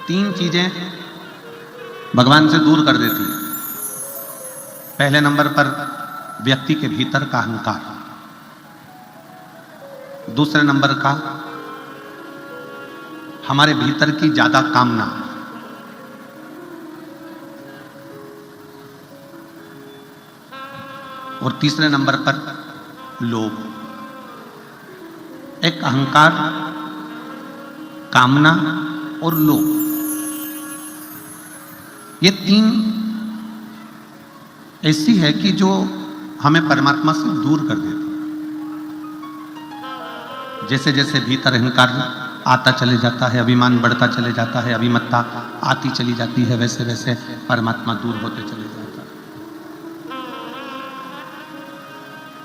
तीन चीजें भगवान से दूर कर देती है। पहले नंबर पर व्यक्ति के भीतर का अहंकार, दूसरे नंबर का हमारे भीतर की ज्यादा कामना, और तीसरे नंबर पर लोभ। एक अहंकार, कामना और लोभ, ये तीन ऐसी है कि जो हमें परमात्मा से दूर कर देती है। जैसे जैसे भीतर अहंकार आता चले जाता है, अभिमान बढ़ता चले जाता है, अभिमत्ता आती चली जाती है, वैसे वैसे परमात्मा दूर होते चले जाता है।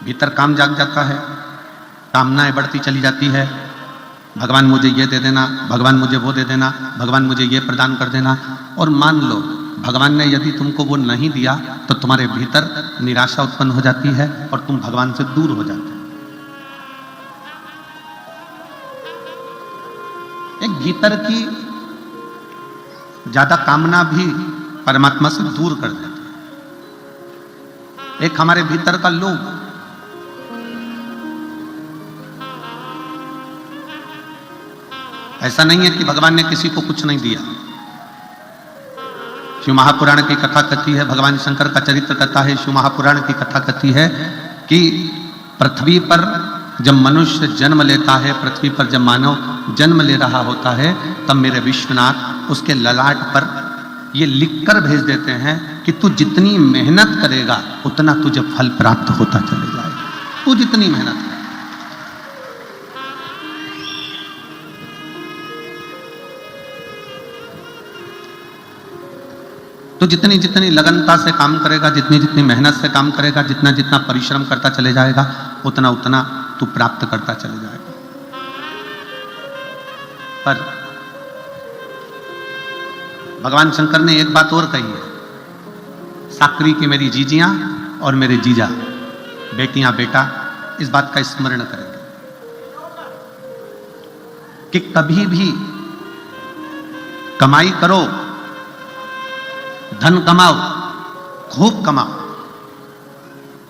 भीतर काम जाग जाता है, कामनाएं बढ़ती चली जाती है। भगवान मुझे ये दे देना, भगवान मुझे वो दे देना, भगवान मुझे ये प्रदान कर देना। और मान लो भगवान ने यदि तुमको वो नहीं दिया तो तुम्हारे भीतर निराशा उत्पन्न हो जाती है और तुम भगवान से दूर हो जाते हो। एक भीतर की ज्यादा कामना भी परमात्मा से दूर कर देती है। एक हमारे भीतर का लोभ, ऐसा नहीं है कि भगवान ने किसी को कुछ नहीं दिया। शिव महापुराण की कथा कहती है, भगवान शंकर का चरित्र कहता है, शिव महापुराण की कथा कहती है कि पृथ्वी पर जब मनुष्य जन्म लेता है, पृथ्वी पर जब मानव जन्म ले रहा होता है, तब मेरे विश्वनाथ उसके ललाट पर ये लिखकर भेज देते हैं कि तू जितनी मेहनत करेगा उतना तुझे फल प्राप्त होता चले जाएगा। तू जितनी मेहनत कर, तो जितनी जितनी लगनता से काम करेगा, जितनी जितनी मेहनत से काम करेगा, जितना जितना परिश्रम करता चले जाएगा, उतना उतना तू प्राप्त करता चले जाएगा। पर भगवान शंकर ने एक बात और कही है, साकरी की मेरी जीजियां और मेरे जीजा, बेटियां बेटा, इस बात का स्मरण करेंगे कि कभी भी कमाई करो, धन कमाओ, खूब कमाओ,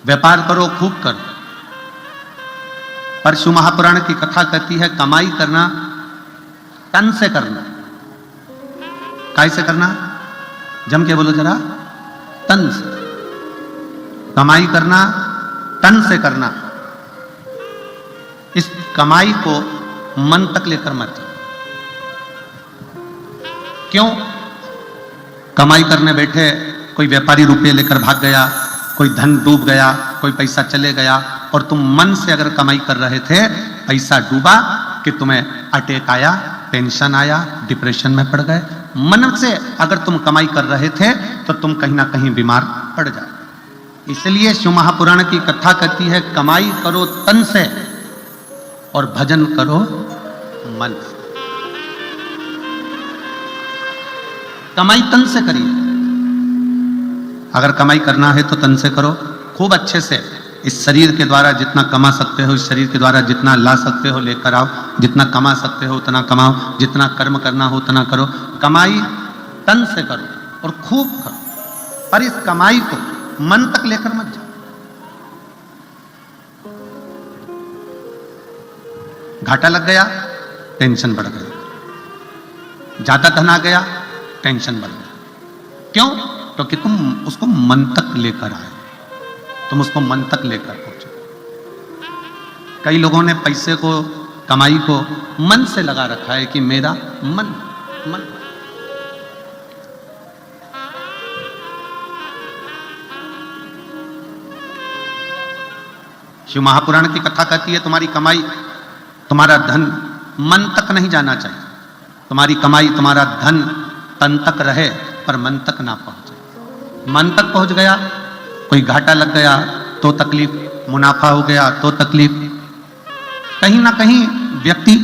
व्यापार करो, खूब करो, पर शिव महापुराण की कथा कहती है कमाई करना तन से करना। काय से करना? जम के बोलो जरा, तन से। कमाई करना तन से करना। इस कमाई को मन तक लेकर मत। क्यों? कमाई करने बैठे कोई व्यापारी रुपये लेकर भाग गया, कोई धन डूब गया, कोई पैसा चले गया, और तुम मन से अगर कमाई कर रहे थे, पैसा डूबा कि तुम्हें अटैक आया, टेंशन आया, डिप्रेशन में पड़ गए। मन से अगर तुम कमाई कर रहे थे तो तुम कहीं ना कहीं बीमार पड़ जाए। इसलिए शिव महापुराण की कथा कहती है कमाई करो तन से और भजन करो मन से। कमाई तन से करिए। अगर कमाई करना है तो तन से करो, खूब अच्छे से। इस शरीर के द्वारा जितना कमा सकते हो, इस शरीर के द्वारा जितना ला सकते हो लेकर आओ, जितना कमा सकते हो उतना कमाओ, जितना कर्म करना हो उतना करो। कमाई तन से करो और खूब करो, पर इस कमाई को मन तक लेकर मत जाओ। घाटा लग गया, टेंशन बढ़ गई। ज्यादा धन आ गया, टेंशन बढ़ गई। क्यों? क्योंकि तुम उसको मन तक लेकर आए, तुम उसको मन तक लेकर पहुंचे। कई लोगों ने पैसे को, कमाई को मन से लगा रखा है कि मेरा मन मन। शिव महापुराण की कथा कहती है तुम्हारी कमाई, तुम्हारा धन मन तक नहीं जाना चाहिए। तुम्हारी कमाई, तुम्हारा धन तन तक रहे पर मन तक ना पहुंचे। मन तक पहुंच गया, कोई घाटा लग गया तो तकलीफ, मुनाफा हो गया तो तकलीफ। कहीं ना कहीं व्यक्ति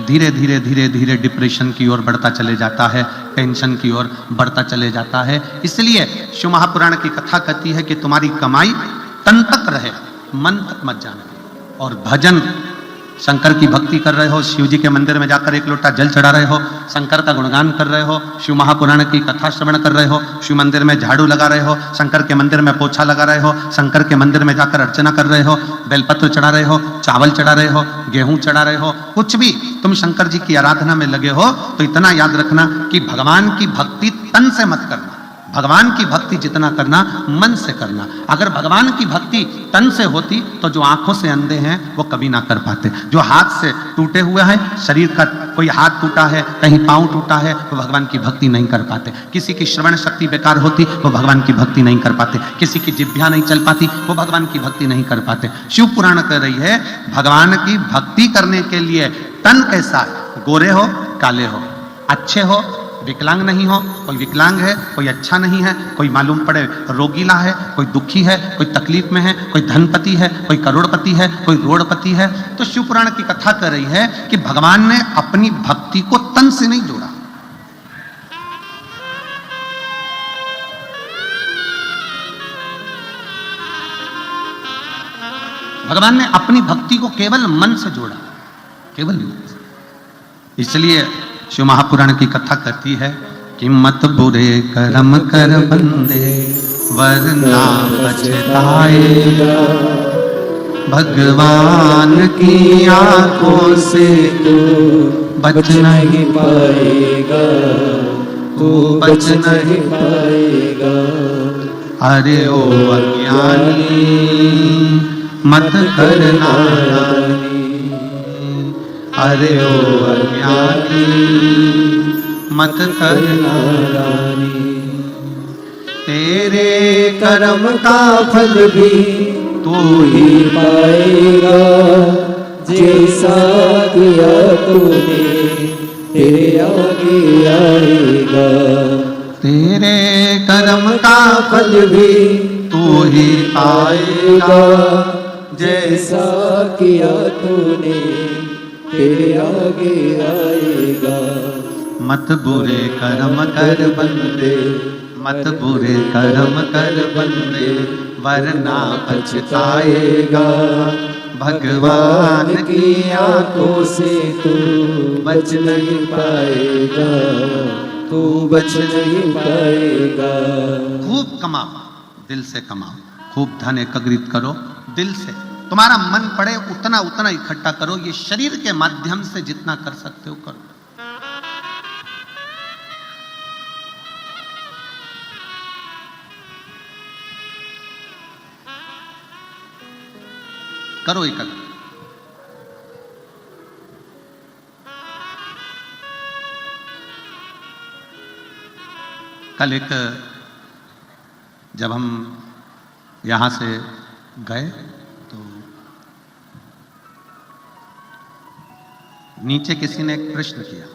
धीरे धीरे धीरे धीरे डिप्रेशन की ओर बढ़ता चले जाता है, टेंशन की ओर बढ़ता चले जाता है। इसलिए शिव महापुराण की कथा कहती है कि तुम्हारी कमाई तन तक रहे, मन तक मत जाना। और भजन शंकर की भक्ति कर रहे हो, शिव जी के मंदिर में जाकर एक लोटा जल चढ़ा रहे हो, शंकर का गुणगान कर रहे हो, शिव महापुराण की कथा श्रवण कर रहे हो, शिव मंदिर में झाड़ू लगा रहे हो, शंकर के मंदिर में पोछा लगा रहे हो, शंकर के मंदिर में जाकर अर्चना कर रहे हो, बेलपत्र चढ़ा रहे हो, चावल चढ़ा रहे हो, गेहूं चढ़ा रहे हो, कुछ भी तुम शंकर जी की आराधना में लगे हो, तो इतना याद रखना कि भगवान की भक्ति तन से मत करना। भगवान की भक्ति जितना करना मन से करना। अगर भगवान की भक्ति तन से होती तो जो आंखों से अंधे हैं वो कभी ना कर पाते, जो हाथ से टूटे हुए हैं, शरीर का कोई हाथ टूटा है, कहीं पांव टूटा है, वो भगवान की भक्ति नहीं कर पाते। किसी की श्रवण शक्ति बेकार होती वो भगवान की भक्ति नहीं कर पाते, किसी की जिह्वा नहीं चल पाती वो भगवान की भक्ति नहीं कर पाते। शिव पुराण कह रही है भगवान की भक्ति करने के लिए तन कैसा है, गोरे हो काले हो, अच्छे हो विकलांग नहीं हो, कोई विकलांग है कोई अच्छा नहीं है, कोई मालूम पड़े रोगीला है, कोई दुखी है, कोई तकलीफ में है, कोई धनपति है, कोई करोड़पति है, कोई रोड़पति है। तो शिव पुराण की कथा कर रही है कि भगवान ने अपनी भक्ति को तन से नहीं जोड़ा। भगवान ने अपनी भक्ति को केवल मन से जोड़ा, केवल मन से। इसलिए शिव महापुराण की कथा कहती है कि मत बुरे कर्म कर बंदे वरना पछताएगा, भगवान की आंखों से तू बच नहीं पाएगा, तू बच नहीं पाएगा। अरे ओ अज्ञानी मत करना, अरे ओ अज्ञानी मत करना, तेरे कर्म का फल भी तू ही पाएगा, जैसा किया तूने तेरे आगे आएगा। तेरे कर्म का फल भी तू ही पाएगा, जैसा किया तूने तेरे आगे आएगा। मत बुरे कर्म कर बंदे, मत बुरे कर्म कर बंदे वरना पछताएगा, भगवान की आंखों से तू बच नहीं पाएगा, तू बच नहीं पाएगा। खूब कमाओ, दिल से कमाओ, खूब धन एकत्रित करो दिल से, तुम्हारा मन पड़े उतना उतना इकट्ठा करो, ये शरीर के माध्यम से जितना कर सकते हो करो। करो एकत्र। कल एक जब हम यहां से गए तो नीचे किसी ने एक प्रश्न किया,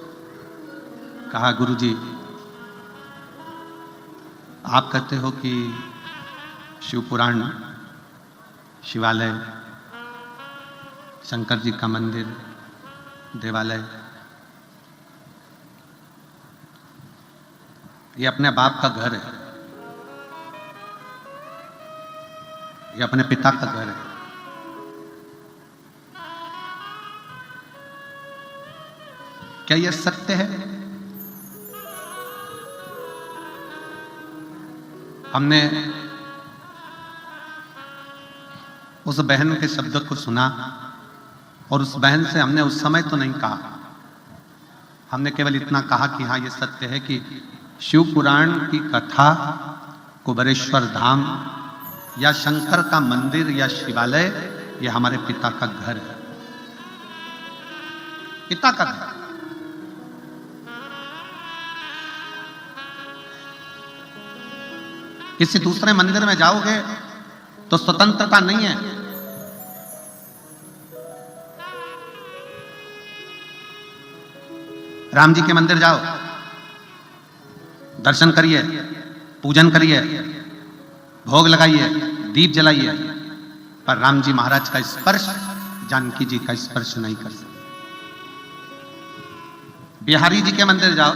कहा गुरुजी आप कहते हो कि शिव पुराण, शिवालय, शंकर जी का मंदिर, देवालय, ये अपने बाप का घर है, ये अपने पिता का घर है। क्या यह सत्य है? हमने उस बहन के शब्द को सुना और उस बहन से हमने उस समय तो नहीं कहा, हमने केवल इतना कहा कि हाँ ये सत्य है कि शिव पुराण की कथा, कुबेरेश्वर धाम या शंकर का मंदिर या शिवालय, ये हमारे पिता का घर है, पिता का घर। किसी दूसरे मंदिर में जाओगे तो स्वतंत्रता नहीं है। राम जी के मंदिर जाओ, दर्शन करिए, पूजन करिए, भोग लगाइए, दीप जलाइए, पर राम जी महाराज का स्पर्श, जानकी जी का स्पर्श नहीं कर सकते। बिहारी जी के मंदिर जाओ,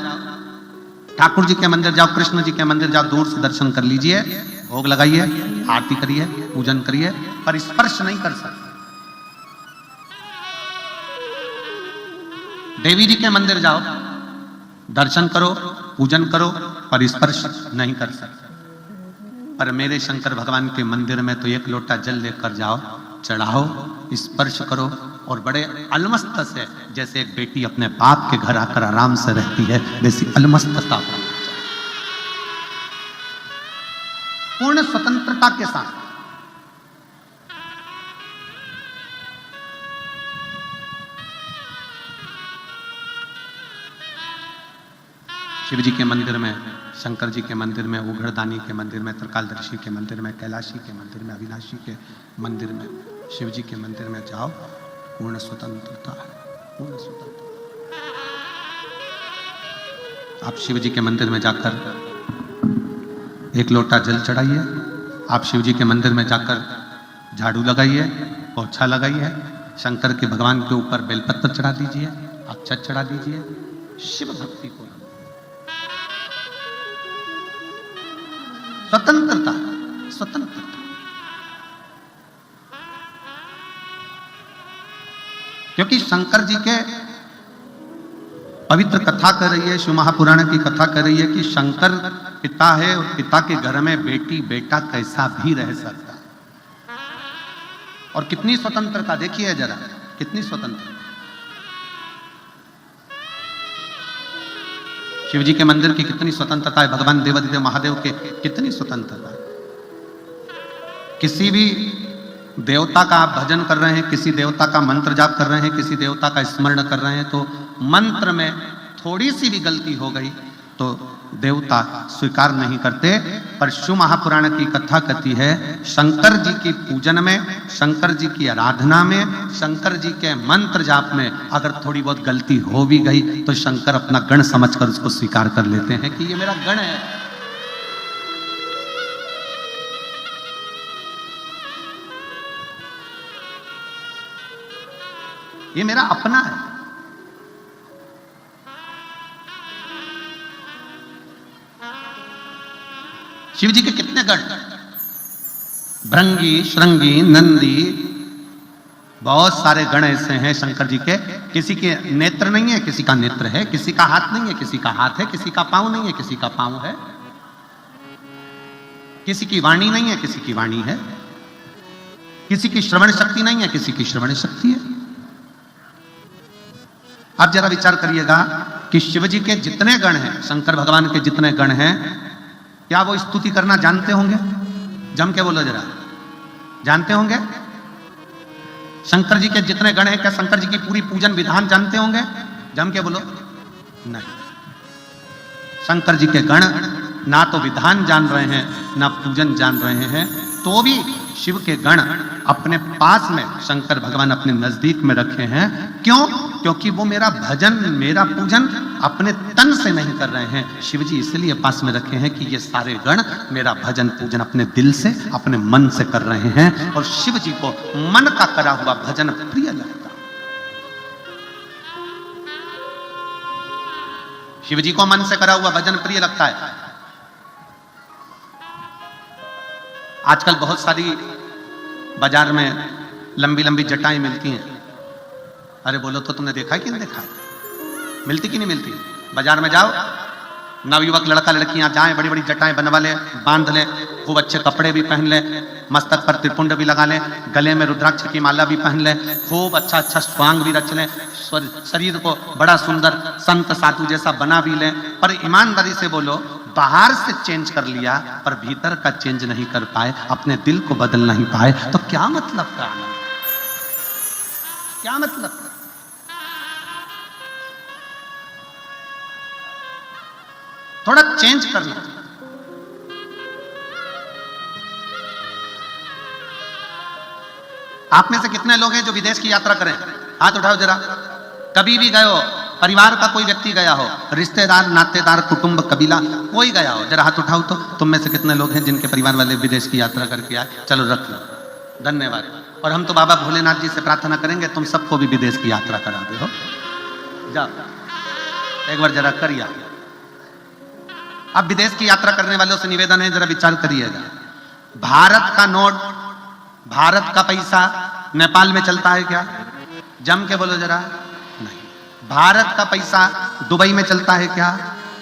ठाकुर जी के मंदिर जाओ, कृष्ण जी के मंदिर जाओ, दूर से दर्शन कर लीजिए, भोग लगाइए, आरती करिए, पूजन करिए, पर स्पर्श नहीं कर सकते। देवी जी के मंदिर जाओ, दर्शन करो, पूजन करो, पर स्पर्श नहीं कर सकते। पर मेरे शंकर भगवान के मंदिर में तो एक लोटा जल लेकर जाओ, चढ़ाओ, स्पर्श करो और बड़े अलमस्त से, जैसे एक बेटी अपने बाप के घर आकर आराम से रहती है, वैसी अलमस्तता, पूर्ण स्वतंत्रता के साथ। शिव जी के मंदिर में, शंकर जी के मंदिर में, उघड़दानी के मंदिर में, त्रिकालदर्शी के मंदिर में, कैलाशी के मंदिर में, अविनाशी के मंदिर में, शिव जी के मंदिर में जाओ, पूर्ण स्वतंत्रता है, पूर्ण स्वतंत्रता। आप शिव जी के मंदिर में जाकर एक लोटा जल चढ़ाइए, आप शिव जी के मंदिर में जाकर झाड़ू लगाइए, पोछा लगाइए, शंकर के भगवान के ऊपर बेलपत्र चढ़ा दीजिए, अक्षत चढ़ा दीजिए, शिव भक्ति को। स्वतंत्रता, स्वतंत्रता। क्योंकि शंकर जी के पवित्र कथा कर रही है, शिव महापुराण की कथा कर रही है कि शंकर पिता है और पिता के घर में बेटी बेटा कैसा भी रह सकता है। और कितनी स्वतंत्रता देखिए जरा, कितनी स्वतंत्रता। शिव जी के मंदिर की कितनी स्वतंत्रता है, भगवान देवादिदेव महादेव के कितनी स्वतंत्रता है। किसी भी देवता का आप भजन कर रहे हैं, किसी देवता का मंत्र जाप कर रहे हैं, किसी देवता का स्मरण कर रहे हैं, तो मंत्र में थोड़ी सी भी गलती हो गई तो देवता स्वीकार नहीं करते। पर शिव महापुराण की कथा कहती है शंकर जी की पूजन में, शंकर जी की आराधना में, शंकर जी के मंत्र जाप में अगर थोड़ी बहुत गलती हो भी गई तो शंकर अपना गण समझकर उसको स्वीकार कर लेते हैं कि ये मेरा गण है। ये मेरा अपना है। शिव जी के कितने गण, भृंगी, श्रृंगी, नंदी, बहुत सारे गण ऐसे हैं शंकर जी के। किसी के नेत्र नहीं है, किसी का नेत्र है, किसी का हाथ नहीं है, किसी का हाथ है, किसी का पांव नहीं है, किसी का पांव है, किसी की वाणी नहीं है, किसी की वाणी है, किसी की श्रवण शक्ति नहीं है, किसी की श्रवण शक्ति है। आप जरा विचार करिएगा कि शिव जी के जितने गण हैं, शंकर भगवान के जितने गण हैं, क्या वो स्तुति करना जानते होंगे? जम के बोलो जरा, जानते होंगे? शंकर जी के जितने गण हैं, क्या शंकर जी की पूरी पूजन विधान जानते होंगे? जम के बोलो। नहीं, शंकर जी के गण ना तो विधान जान रहे हैं, ना पूजन जान रहे हैं, तो भी शिव के गण अपने पास में शंकर भगवान अपने नजदीक में रखे हैं। क्यों? क्योंकि वो मेरा भजन, मेरा पूजन अपने तन से नहीं कर रहे हैं। शिव जी इसलिए पास में रखे हैं कि ये सारे गण मेरा भजन पूजन अपने दिल से, अपने मन से कर रहे हैं। और शिव जी को मन का करा हुआ भजन प्रिय लगता। शिव जी को मन से करा हुआ भजन प्रिय लगता है। आजकल बहुत सारी बाजार में लंबी लंबी जटाएं मिलती हैं। अरे बोलो तो तुमने देखा है कि नहीं देखा है? मिलती कि नहीं मिलती? बाजार में जाओ, नवयुवक लड़का लड़कियां जाएं, बड़ी बड़ी जटाएं बनवा ले, बांध ले, खूब अच्छे कपड़े भी पहन ले, मस्तक पर त्रिपुंड भी लगा ले, गले में रुद्राक्ष की माला भी पहन ले, खूब अच्छा अच्छा स्वांग भी रच ले, शरीर को बड़ा सुंदर संत साधु जैसा बना भी ले। पर ईमानदारी से बोलो, बाहर से चेंज कर लिया पर भीतर का चेंज नहीं कर पाए, अपने दिल को बदल नहीं पाए, तो क्या मतलब का आनंद? क्या मतलब का? थोड़ा चेंज करना। आप में से कितने लोग हैं जो विदेश की यात्रा करें? हाथ उठाओ जरा। कभी भी गए हो, परिवार का कोई व्यक्ति गया हो, रिश्तेदार, नातेदार, कुटुंब, कबीला, कोई गया हो, जरा हाथ उठाओ तो। तुम में से कितने लोग हैं जिनके परिवार वाले विदेश की यात्रा करके आए? चलो रख लो, धन्यवाद। और हम तो बाबा भोलेनाथ जी से प्रार्थना करेंगे तुम सबको भी विदेश की यात्रा करा दे हो। जाओ एक बार जरा करिए। अब विदेश की यात्रा करने वालों से निवेदन है, जरा विचार करिएगा। भारत का नोट, भारत का पैसा नेपाल में चलता है क्या? जम के बोलो जरा। नहीं। भारत का पैसा दुबई में चलता है क्या?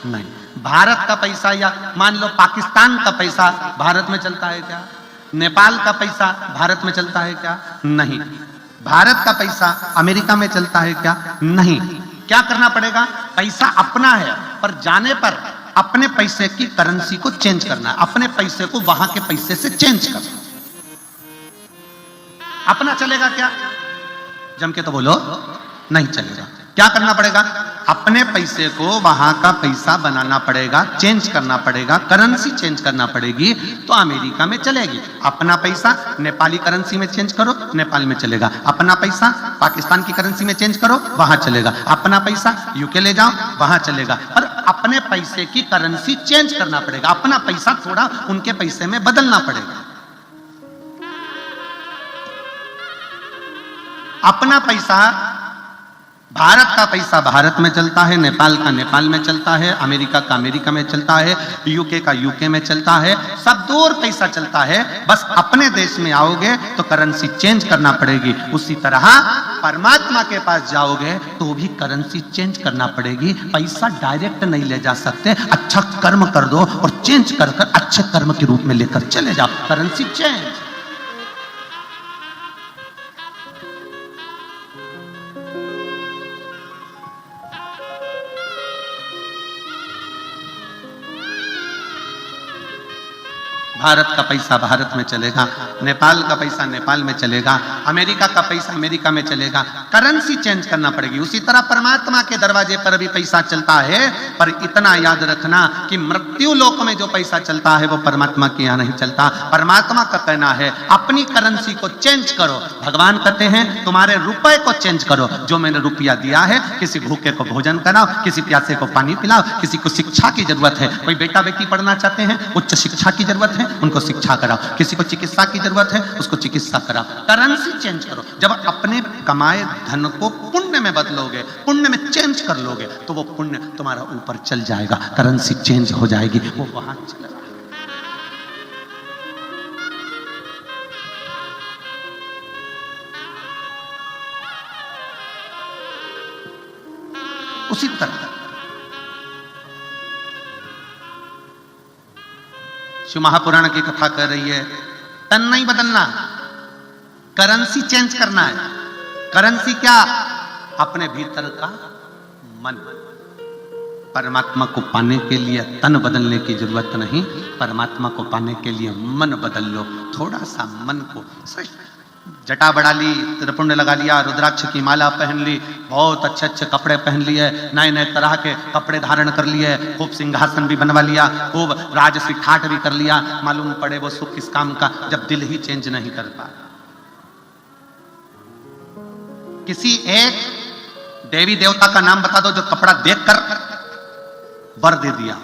नहीं। भारत का पैसा या मान लो पाकिस्तान का पैसा भारत में चलता है क्या? नेपाल का पैसा भारत में चलता है क्या? नहीं। भारत का पैसा अमेरिका में चलता है क्या? नहीं। क्या करना पड़ेगा? पैसा अपना है, पर जाने पर अपने पैसे की करेंसी को चेंज करना है, अपने पैसे को वहां के पैसे से चेंज करना। अपना चलेगा क्या? जम के तो बोलो, नहीं चलेगा। क्या करना पड़ेगा? अपने पैसे को वहां का पैसा बनाना पड़ेगा, चेंज करना पड़ेगा, करेंसी चेंज करना पड़ेगी, तो अमेरिका में चलेगी। अपना पैसा नेपाली करेंसी में चेंज करो, नेपाल में चलेगा। अपना पैसा पाकिस्तान की करेंसी में चेंज करो, वहां चलेगा। अपना पैसा यूके ले जाओ, वहां चलेगा। पर अपने पैसे की करेंसी चेंज करना पड़ेगा, अपना पैसा थोड़ा उनके पैसे में बदलना पड़ेगा। अपना पैसा, भारत का पैसा भारत में चलता है, नेपाल का नेपाल में चलता है, अमेरिका का अमेरिका में चलता है, यूके का यूके में चलता है, सब दूर पैसा चलता है। बस अपने देश में आओगे तो करेंसी चेंज करना पड़ेगी। उसी तरह परमात्मा के पास जाओगे तो भी करेंसी चेंज करना पड़ेगी। पैसा डायरेक्ट नहीं ले जा सकते, अच्छा कर्म कर दो और चेंज कर कर अच्छे कर्म के रूप में लेकर चले जाओ, करेंसी चेंज। भारत का पैसा भारत में चलेगा, नेपाल का पैसा नेपाल में चलेगा, अमेरिका का पैसा अमेरिका में चलेगा, करेंसी चेंज करना पड़ेगी। उसी तरह परमात्मा के दरवाजे पर भी पैसा चलता है, पर इतना याद रखना कि मृत्यु लोक में जो पैसा चलता है वो परमात्मा के यहाँ नहीं चलता। परमात्मा का कहना है अपनी करेंसी को चेंज करो। भगवान कहते हैं तुम्हारे रुपए को चेंज करो। जो मैंने रुपया दिया है, किसी भूखे को भोजन कराओ, किसी प्यासे को पानी पिलाओ, किसी को शिक्षा की जरूरत है, कोई बेटा बेटी पढ़ना चाहते हैं, उच्च शिक्षा की जरूरत है, उनको शिक्षा कराओ, किसी को चिकित्सा की जरूरत है, उसको चिकित्सा कराओ, करेंसी चेंज करो। जब अपने कमाए धन को पुण्य में बदलोगे, पुण्य में चेंज कर लोगे, तो वो पुण्य तुम्हारा ऊपर चल जाएगा, करेंसी चेंज हो जाएगी, वो वहां चला जाएगा। उसी तरह शिव महापुराण की कथा कर रही है, तन नहीं बदलना, करेंसी चेंज करना है। करेंसी क्या? अपने भीतर का मन। परमात्मा को पाने के लिए तन बदलने की जरूरत नहीं, परमात्मा को पाने के लिए मन बदल लो। थोड़ा सा मन को, जटा बढ़ा ली, त्रिपुंड लगा लिया, रुद्राक्ष की माला पहन ली, बहुत अच्छे अच्छे कपड़े पहन लिए, नए नए तरह के कपड़े धारण कर लिए, खूब सिंहासन भी बनवा लिया, खूब राजसी ठाट भी कर लिया, मालूम पड़े वो सुख किस काम का, जब दिल ही चेंज नहीं कर पा। किसी एक देवी देवता का नाम बता दो जो कपड़ा देखकर वर दे दिया।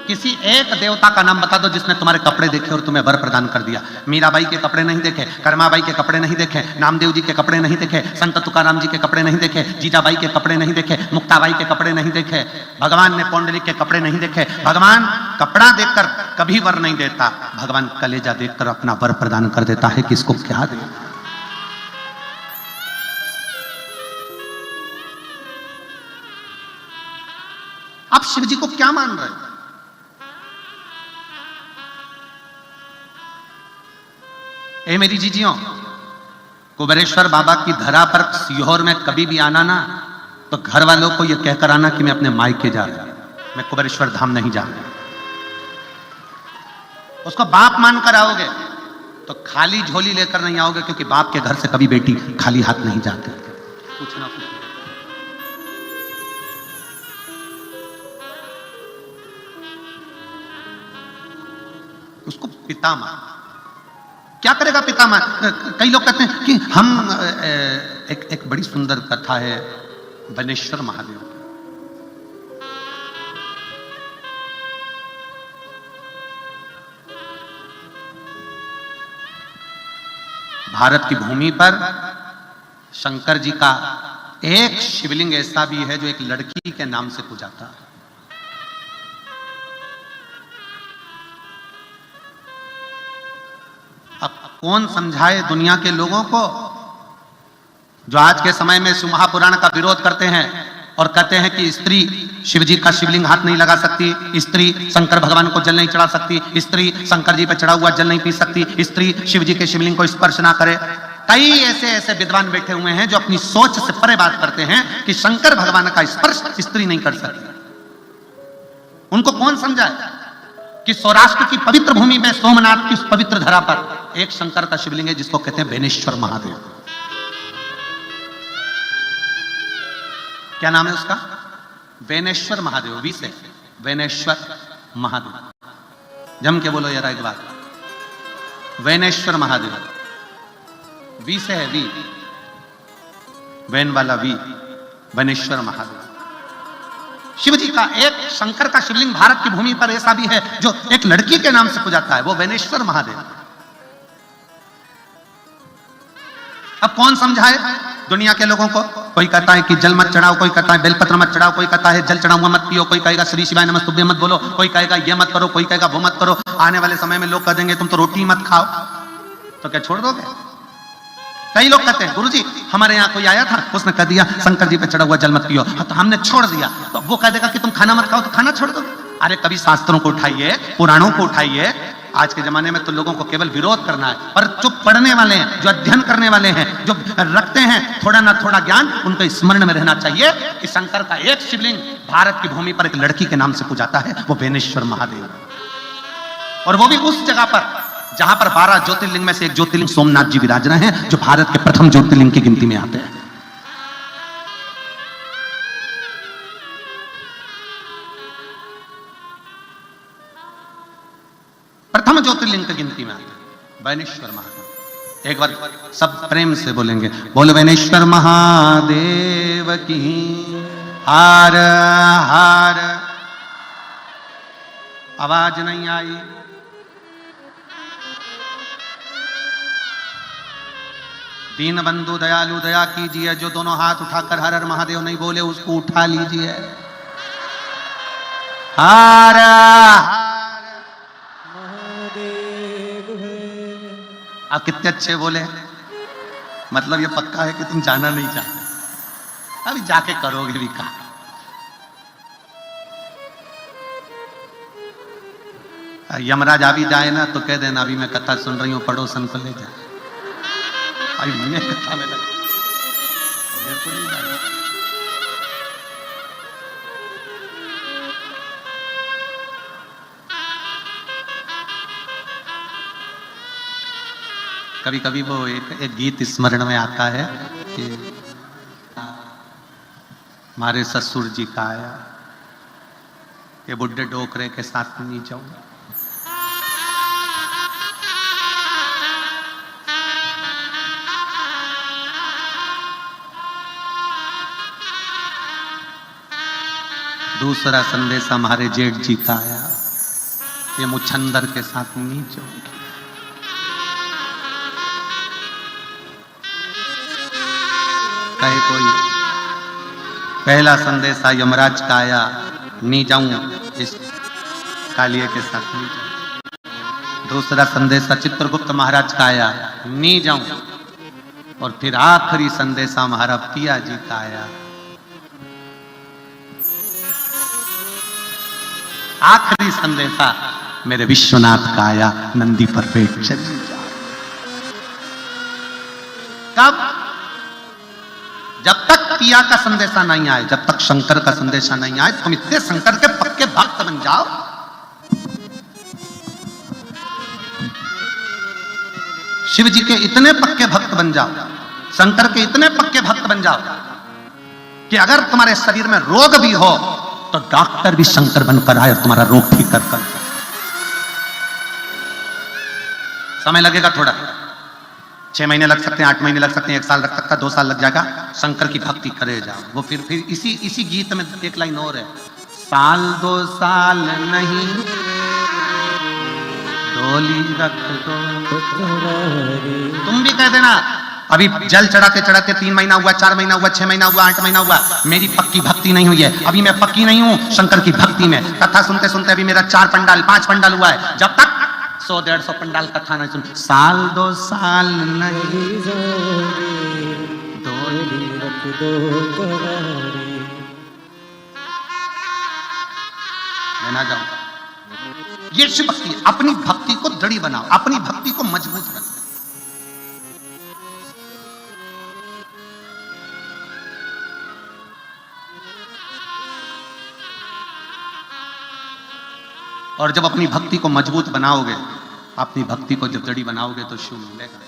किसी एक देवता का नाम बता दो जिसने तुम्हारे कपड़े देखे और तुम्हें वर प्रदान कर दिया। मीराबाई के कपड़े नहीं देखे, कर्माबाई के कपड़े नहीं देखे, नामदेव जी के कपड़े नहीं देखे, संत तुकाराम जी के कपड़े नहीं देखे, जीजाबाई के कपड़े नहीं देखे, मुक्ताबाई के कपड़े नहीं देखे, भगवान ने पौंडलिक के कपड़े नहीं देखे। भगवान कपड़ा देखकर कभी वर नहीं देता, भगवान कलेजा देखकर अपना वर प्रदान कर देता है। किसको क्या दे? आप शिव जी को क्या मान रहे हैं? ए मेरी जीजियों, कुबेरेश्वर बाबा की धरा पर सीहोर में कभी भी आना ना, तो घर वालों को यह कहकर आना कि मैं अपने मायके जा रहा हूं, मैं कुबेरेश्वर धाम नहीं जा रहा। उसको बाप मानकर आओगे तो खाली झोली लेकर नहीं आओगे, क्योंकि बाप के घर से कभी बेटी खाली हाथ नहीं जाती। कुछ ना कुछ उसको पिता मान। क्या करेगा पिता मान? कई लोग कहते हैं कि हम एक बड़ी सुंदर कथा है बनेश्वर महादेव। भारत की भूमि पर शंकर जी का एक शिवलिंग ऐसा भी है जो एक लड़की के नाम से पूजाता है। अब कौन समझाए दुनिया के लोगों को जो आज के समय में शिव महापुराण का विरोध करते हैं और कहते हैं कि स्त्री शिव जी का शिवलिंग हाथ नहीं लगा सकती, स्त्री शंकर भगवान को जल नहीं चढ़ा सकती, स्त्री शंकर जी पर चढ़ा हुआ जल नहीं पी सकती, स्त्री शिव जी के शिवलिंग को स्पर्श ना करे। कई ऐसे ऐसे विद्वान बैठे हुए हैं जो अपनी सोच से परे बात करते हैं कि शंकर भगवान का स्पर्श स्त्री नहीं कर सकती। उनको कौन समझाए कि सौराष्ट्र की पवित्र भूमि में सोमनाथ की उस पवित्र धरा पर एक शंकर का शिवलिंग है जिसको कहते हैं बेनेश्वर महादेव। क्या नाम है उसका? बेनेश्वर महादेव। वी से बेनेश्वर महादेव। जम के बोलो यार एक बात, बेनेश्वर महादेव। वी से है, वी वैन वाला वी, बेनेश्वर महादेव। शिव जी का एक शंकर का शिवलिंग भारत की भूमि पर ऐसा भी है जो एक लड़की के नाम से पूजाता है, वो बेनेश्वर महादेव। अब कौन समझाए दुनिया के लोगों को? कोई कहता है कि जल मत चढ़ाओ, कोई कहता है बेलपत्र मत चढ़ाओ, कोई कहता है जल चढ़ा हुआ मत पियो, कोई कहेगा श्री शिवाय नमस्तुभ्य मत बोलो, कोई कहेगा ये मत करो, कोई कहेगा वो मत करो। आने वाले समय में लोग कह देंगे तुम तो रोटी मत खाओ, तो क्या छोड़ दोगे? कई लोग कहते हैं गुरुजी हमारे यहाँ कोई आया था, उसने कह दिया शंकर जी पे चढ़ा हुआ जल मत पियो, तो हमने छोड़ दिया। तो वो कह देगा कि तुम खाना मत खाओ, तो खाना छोड़ दो। अरे कभी शास्त्रों को उठाइए, पुराणों को उठाइए। आज के जमाने में तो लोगों को केवल विरोध करना है, पर जो पढ़ने वाले हैं, जो अध्ययन करने वाले हैं, जो रखते हैं थोड़ा ना थोड़ा ज्ञान, उनको स्मरण में रहना चाहिए कि शंकर का एक शिवलिंग भारत की भूमि पर एक लड़की के नाम से पूजाता है, वो बेनेश्वर महादेव। और वो भी उस जगह पर जहां पर 12 ज्योतिर्लिंग में से एक ज्योतिर्लिंग सोमनाथ जी विराज रहे हैं, जो भारत के प्रथम ज्योतिर्लिंग की गिनती में आते हैं। प्रथम ज्योतिर्लिंग की गिनती में आते हैं बेनेश्वर महादेव। एक बार सब प्रेम से बोलेंगे, बोलो बेनेश्वर महादेव की हार हार। आवाज नहीं आई। दीन बंधु दयालु दया कीजिए। जो दोनों हाथ उठाकर हर हर महादेव नहीं बोले उसको उठा लीजिए। हर हर महादेव। आप कितने अच्छे बोले, मतलब ये पक्का है कि तुम जाना नहीं चाहते, अभी जाके करोगे भी कहा। यमराज अभी जाए ना तो कह देना अभी मैं कथा सुन रही हूं, पड़ोसन को ले जाए। अभी मैं कथा में लगा, मेरे को नहीं जाना। कभी कभी वो एक गीत स्मरण में आता है कि हमारे ससुर जी का आया, ये बुढ़े डोकरे के साथ नहीं जाऊंगा। दूसरा संदेश हमारे जेठ जी का आया, ये मुछंदर के साथ नहीं जाऊंगी। कहे कोई पहला संदेशा यमराज का आया, नहीं जाऊं इस कालिए के साथ नहीं जाऊं। दूसरा संदेशा चित्रगुप्त महाराज का आया, नहीं जाऊं। और फिर आखिरी संदेशा हमारा पिया जी का आया। आखिरी संदेशा मेरे विश्वनाथ का आया, नंदी पर बैठ चली जा। कब? जब तक पिया का संदेशा नहीं आए, जब तक शंकर का संदेशा नहीं आए, तुम इतने शंकर के पक्के भक्त बन जाओ। शिव जी के इतने पक्के भक्त बन जाओ, शंकर के इतने पक्के भक्त बन जाओ कि अगर तुम्हारे शरीर में रोग भी हो तो डॉक्टर भी शंकर बनकर आए और तुम्हारा रोग ठीक कर। समय लगेगा थोड़ा, 6 महीने लग सकते हैं, 8 महीने लग सकते हैं, 1 साल लग सकता है, 2 साल लग जाएगा। शंकर की भक्ति करे जाओ। वो फिर इसी गीत में एक लाइन और है, साल 2 साल नहीं डोली रख दो। तुम भी कह देना अभी जल चढ़ाते चढ़ाते 3 महीना हुआ, 4 महीना हुआ, 6 महीना हुआ, 8 महीना हुआ, मेरी पक्की भक्ति नहीं हुई है, अभी मैं पक्की नहीं हूं शंकर की भक्ति में। कथा सुनते सुनते अभी मेरा 4 पंडाल 5 पंडाल हुआ है। जब तक 100-150 पंडाल कथा नहीं सुन, साल 2 साल नहीं डोली दो करारे। मैं ना जाऊं, ये शिव भक्ति है। अपनी भक्ति को दृढ़ बनाओ, अपनी भक्ति को मजबूत बनाओ। और जब अपनी भक्ति को मजबूत बनाओगे, अपनी भक्ति को जब दृढ़ बनाओगे तो शिव मिलेगा।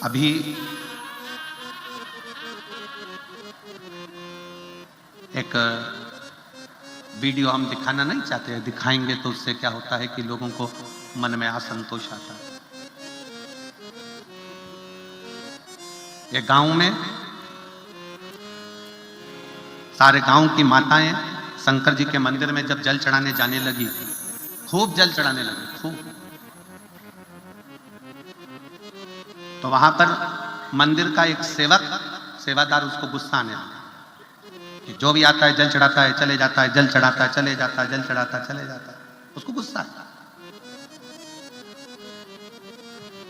अभी एक वीडियो हम दिखाना नहीं चाहते हैं, दिखाएंगे तो उससे क्या होता है कि लोगों को मन में असंतोष आता है। एक गांव में सारे गांव की माताएं शंकर जी के मंदिर में जब जल चढ़ाने जाने लगी, खूब जल चढ़ाने लगी, खूब। तो वहां पर मंदिर का एक सेवादार उसको गुस्सा आने लगा कि जो भी आता है जल चढ़ाता है चले जाता है, जल चढ़ाता है चले जाता है, जल चढ़ाता है चले जाता है। उसको गुस्सा आया।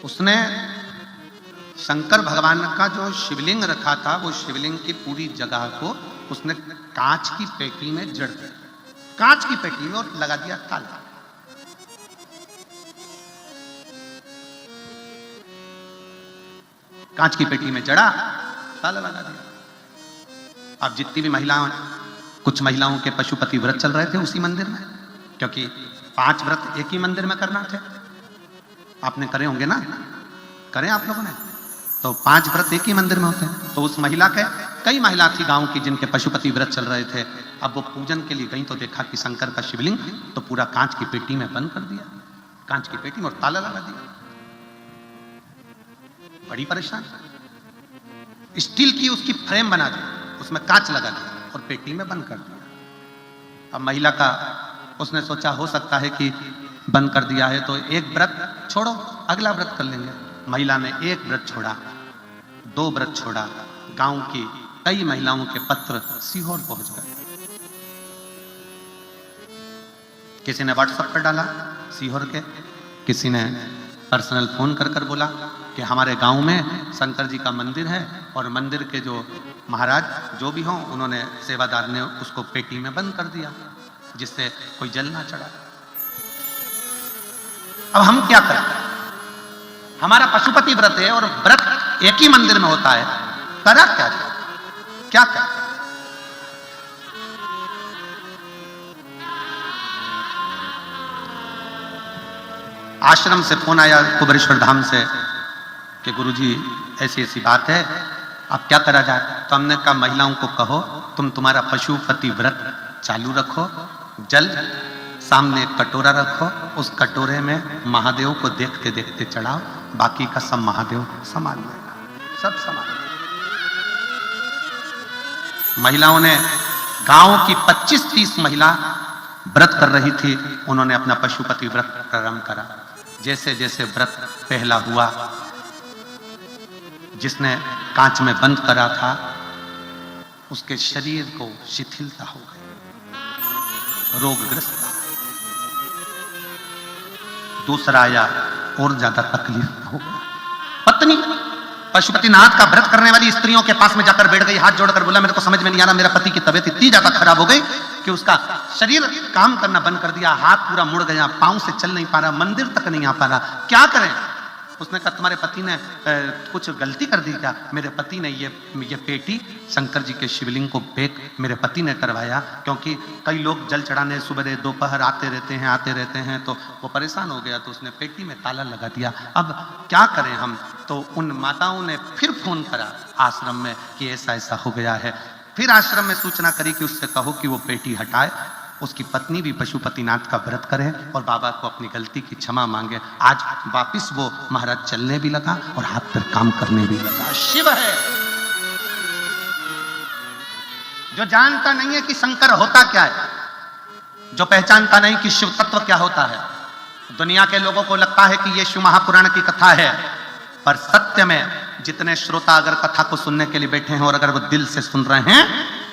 उसने शंकर भगवान का जो शिवलिंग रखा था, वो शिवलिंग की पूरी जगह को उसने कांच की पेटी में जड़ दिया, कांच की पेटी में, और लगा दिया ताला। कांच की पेटी में जड़ा, ताला लगा दिया। अब जितनी भी महिलाएं, कुछ महिलाओं के पशुपति व्रत चल रहे थे उसी मंदिर में, क्योंकि 5 व्रत एक ही मंदिर में करना थे। आपने करे होंगे ना, करें आप लोगों ने? तो 5 व्रत एक ही मंदिर में होते हैं। तो उस महिला के, कई महिला थी गांव की जिनके पशुपति व्रत चल रहे थे। अब वो पूजन के लिए गई तो देखा कि शंकर का शिवलिंग तो पूरा कांच की पेटी में बंद कर दिया, कांच की पेटी में, और ताला लगा दिया। बड़ी परेशान। स्टील की उसकी फ्रेम बना दी, उसमें कांच लगा दिया और पेटी में बंद कर दिया। अब महिला का, उसने सोचा हो सकता है कि बंद कर दिया है तो एक व्रत छोड़ो, अगला व्रत कर लेंगे। महिला ने एक व्रत छोड़ा, 2 व्रत छोड़ा। गांव की कई महिलाओं के पत्र सीहोर पहुंच गए। किसी ने व्हाट्सएप पर डाला सीहोर के, किसी ने पर्सनल फोन कर बोला कि हमारे गांव में शंकर जी का मंदिर है और मंदिर के जो महाराज जो भी हों, उन्होंने, सेवादार ने उसको पेटी में बंद कर दिया जिससे कोई जल ना चढ़ा। अब हम क्या करें? हमारा पशुपति व्रत है और व्रत एक ही मंदिर में होता है, करा क्या जाए? क्या करें? आश्रम से फोन आया कुबेरेश्वर धाम से कि गुरुजी ऐसी ऐसी बात है, अब क्या करा जाए? तो हमने कहा महिलाओं को कहो तुम्हारा पशुपति व्रत चालू रखो, जल सामने एक कटोरा रखो, उस कटोरे में महादेव को देखते देखते चढ़ाओ, बाकी का सब महादेव संभाल लेगा, सब संभाल। महिलाओं ने, गांव की 25-30 महिला व्रत कर रही थी, उन्होंने अपना पशुपति व्रत प्रारंभ करा। जैसे जैसे व्रत पहला हुआ, जिसने कांच में बंद करा था उसके शरीर को शिथिलता हो गई, रोगग्रस्त। दूसरा आया, और ज्यादा तकलीफ हो गई। पत्नी पशुपतिनाथ का व्रत करने वाली स्त्रियों के पास में जाकर बैठ गई, हाथ जोड़कर बोला मेरे को समझ में नहीं आ रहा, मेरा पति की तबीयत इतनी ज्यादा खराब हो गई कि उसका शरीर काम करना बंद कर दिया, हाथ पूरा मुड़ गया, पांव से चल नहीं पा रहा, मंदिर तक नहीं आ पा रहा, क्या करें? उसने कहा तुम्हारे पति ने कुछ गलती कर दी क्या? मेरे पति ने ये पेटी शंकर जी के शिवलिंग को पैक मेरे पति ने करवाया, क्योंकि कई लोग जल चढ़ाने सुबह दोपहर आते रहते हैं तो वो परेशान हो गया, तो उसने पेटी में ताला लगा दिया। अब क्या करें हम? तो उन माताओं ने फिर फोन करा आश्रम में कि ऐसा ऐसा हो गया है। फिर आश्रम में सूचना करी कि उससे कहो कि वो पेटी हटाए, उसकी पत्नी भी पशुपतिनाथ का व्रत करे और बाबा को अपनी गलती की क्षमा मांगे। आज वापिस वो महाराज चलने भी लगा और हाथ पर काम करने भी लगा। शिव है जो जानता नहीं है कि शंकर होता क्या है, जो पहचानता नहीं कि शिव तत्व क्या होता है। दुनिया के लोगों को लगता है कि ये शिव महापुराण की कथा है, पर सत्य में जितने श्रोता अगर कथा को सुनने के लिए बैठे हैं और अगर वो दिल से सुन रहे हैं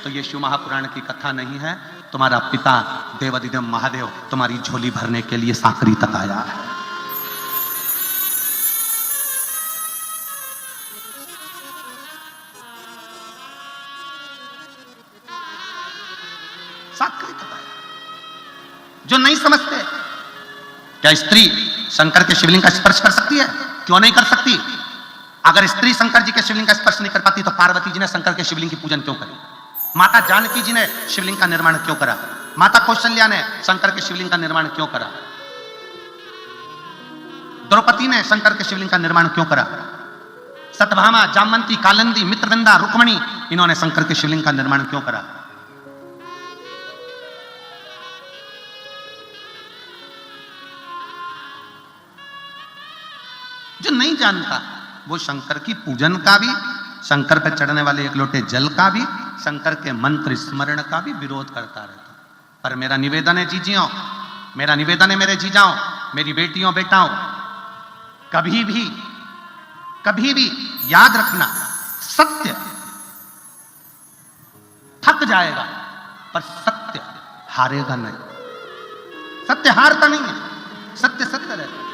तो ये शिव महापुराण की कथा नहीं है। तुम्हारा पिता देवाधिदेव महादेव तुम्हारी झोली भरने के लिए साकरी तक आया है। साकरी तक आया। जो नहीं समझते, क्या स्त्री शंकर के शिवलिंग का स्पर्श कर सकती है? क्यों नहीं कर सकती? अगर स्त्री शंकर जी के शिवलिंग का स्पर्श नहीं कर पाती तो पार्वती जी ने शंकर के शिवलिंग की पूजन क्यों करी? माता जानकी जी ने शिवलिंग का निर्माण क्यों करा? माता कौशल्या ने शंकर के शिवलिंग का निर्माण क्यों करा? द्रौपदी ने शंकर के शिवलिंग का निर्माण क्यों करा? सत्यभामा, जामवंती, कालिंदी, मित्रविंदा, रुक्मणी, इन्होंने शंकर के शिवलिंग का निर्माण क्यों करा? जो नहीं जानता वो शंकर की पूजन का भी, शंकर पर चढ़ने वाले एक लोटे जल का भी, शंकर के मंत्र स्मरण का भी विरोध करता रहता। पर मेरा निवेदन है जीजियों, मेरा निवेदन है मेरे जीजाओं, मेरी बेटियों बेटाओं, कभी भी याद रखना, सत्य थक जाएगा पर सत्य हारेगा नहीं। सत्य हारता नहीं है, सत्य सत्य रहता।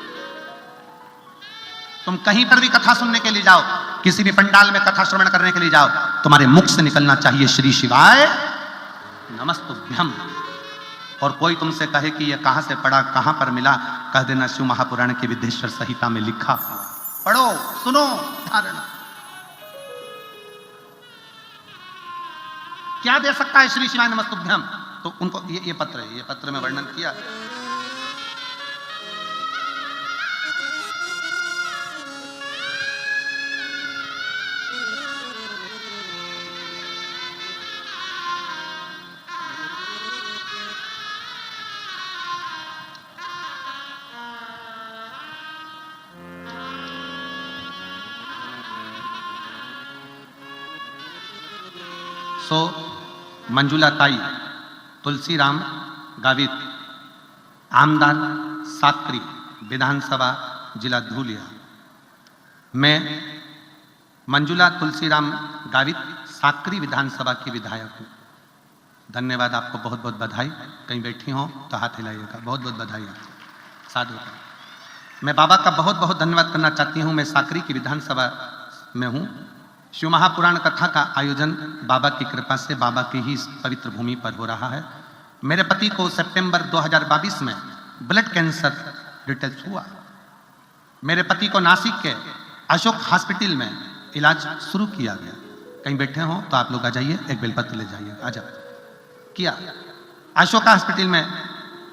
तुम कहीं पर भी कथा सुनने के लिए जाओ, किसी भी पंडाल में कथा श्रवण करने के लिए जाओ, तुम्हारे मुख से निकलना चाहिए श्री शिवाय नमस्तुभ्यम। और कोई तुमसे कहे कि यह कहां से पढ़ा, कहां पर मिला, कह देना शिव महापुराण की विद्येश्वर संहिता में लिखा हुआ। पढ़ो, सुनो, धारणा। क्या दे सकता है श्री शिवाय नमस्तुभ्यम? तो उनको ये पत्र है, ये पत्र में वर्णन किया। सो मंजुला ताई, तुलसीराम गावित, आमदार साकरी, विधानसभा जिला धूलिया। मैं मंजुला तुलसीराम गावित साकरी विधानसभा की विधायक हूँ। धन्यवाद, आपको बहुत बहुत बधाई। कहीं बैठी हो तो हाथ हिलाइएगा। बहुत बहुत बधाई आपको। साधु। मैं बाबा का बहुत बहुत धन्यवाद करना चाहती हूँ। मैं साकरी की विधानसभा में हूँ। शिव महापुराण कथा का आयोजन बाबा की कृपा से, बाबा की ही पवित्र भूमि पर हो रहा है। मेरे पति को सितंबर 2022 में ब्लड कैंसर डिटेक्ट हुआ। मेरे पति को नासिक के अशोक हॉस्पिटल में इलाज शुरू किया गया। कहीं बैठे हो तो आप लोग आ जाइए, एक बेलपत्र ले जाइए। आ जाओ। किया, अशोक हॉस्पिटल में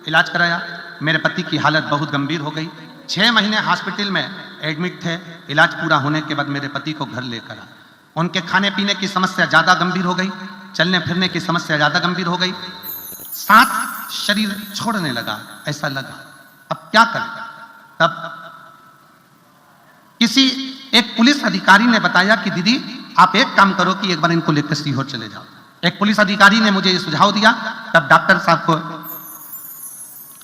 इलाज कराया। मेरे पति की हालत बहुत गंभीर हो गई। 6 महीने हॉस्पिटल में एडमिट थे। इलाज पूरा होने के बाद मेरे पति को घर लेकर आए। उनके खाने पीने की समस्या ज्यादा गंभीर हो गई, चलने फिरने की समस्या ज्यादा गंभीर हो गई, साथ शरीर छोड़ने लगा। ऐसा लगा अब क्या करें। तब किसी एक पुलिस अधिकारी ने बताया कि दीदी आप एक काम करो कि एक बार इनको लेकर सीहोर चले जाओ। एक पुलिस अधिकारी ने मुझे ये सुझाव दिया। तब डॉक्टर साहब को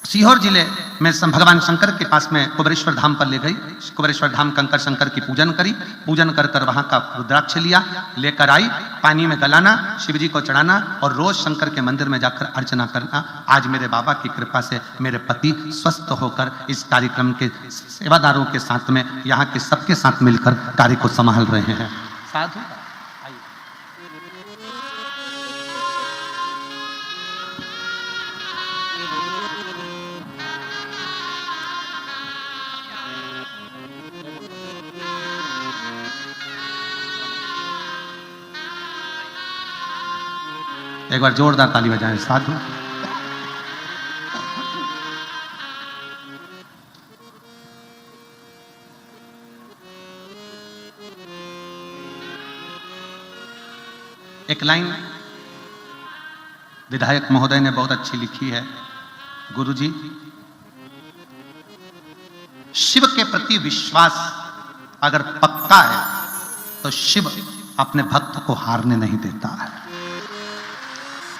सीहोर जिले में भगवान शंकर के पास में कुबेरेश्वर धाम पर ले गई। कुबेरेश्वर धाम कंकर शंकर की पूजन करी। पूजन कर कर वहां का रुद्राक्ष लिया, लेकर आई, पानी में गलाना, शिव जी को चढ़ाना और रोज शंकर के मंदिर में जाकर अर्चना करना। आज मेरे बाबा की कृपा से मेरे पति स्वस्थ होकर इस कार्यक्रम के सेवादारों के साथ में, यहाँ के सबके साथ मिलकर कार्य को संभाल रहे हैं। साधु। एक बार जोरदार ताली बजाएं। साधु। एक लाइन विधायक महोदय ने बहुत अच्छी लिखी है। गुरुजी, शिव के प्रति विश्वास अगर पक्का है तो शिव अपने भक्त को हारने नहीं देता है।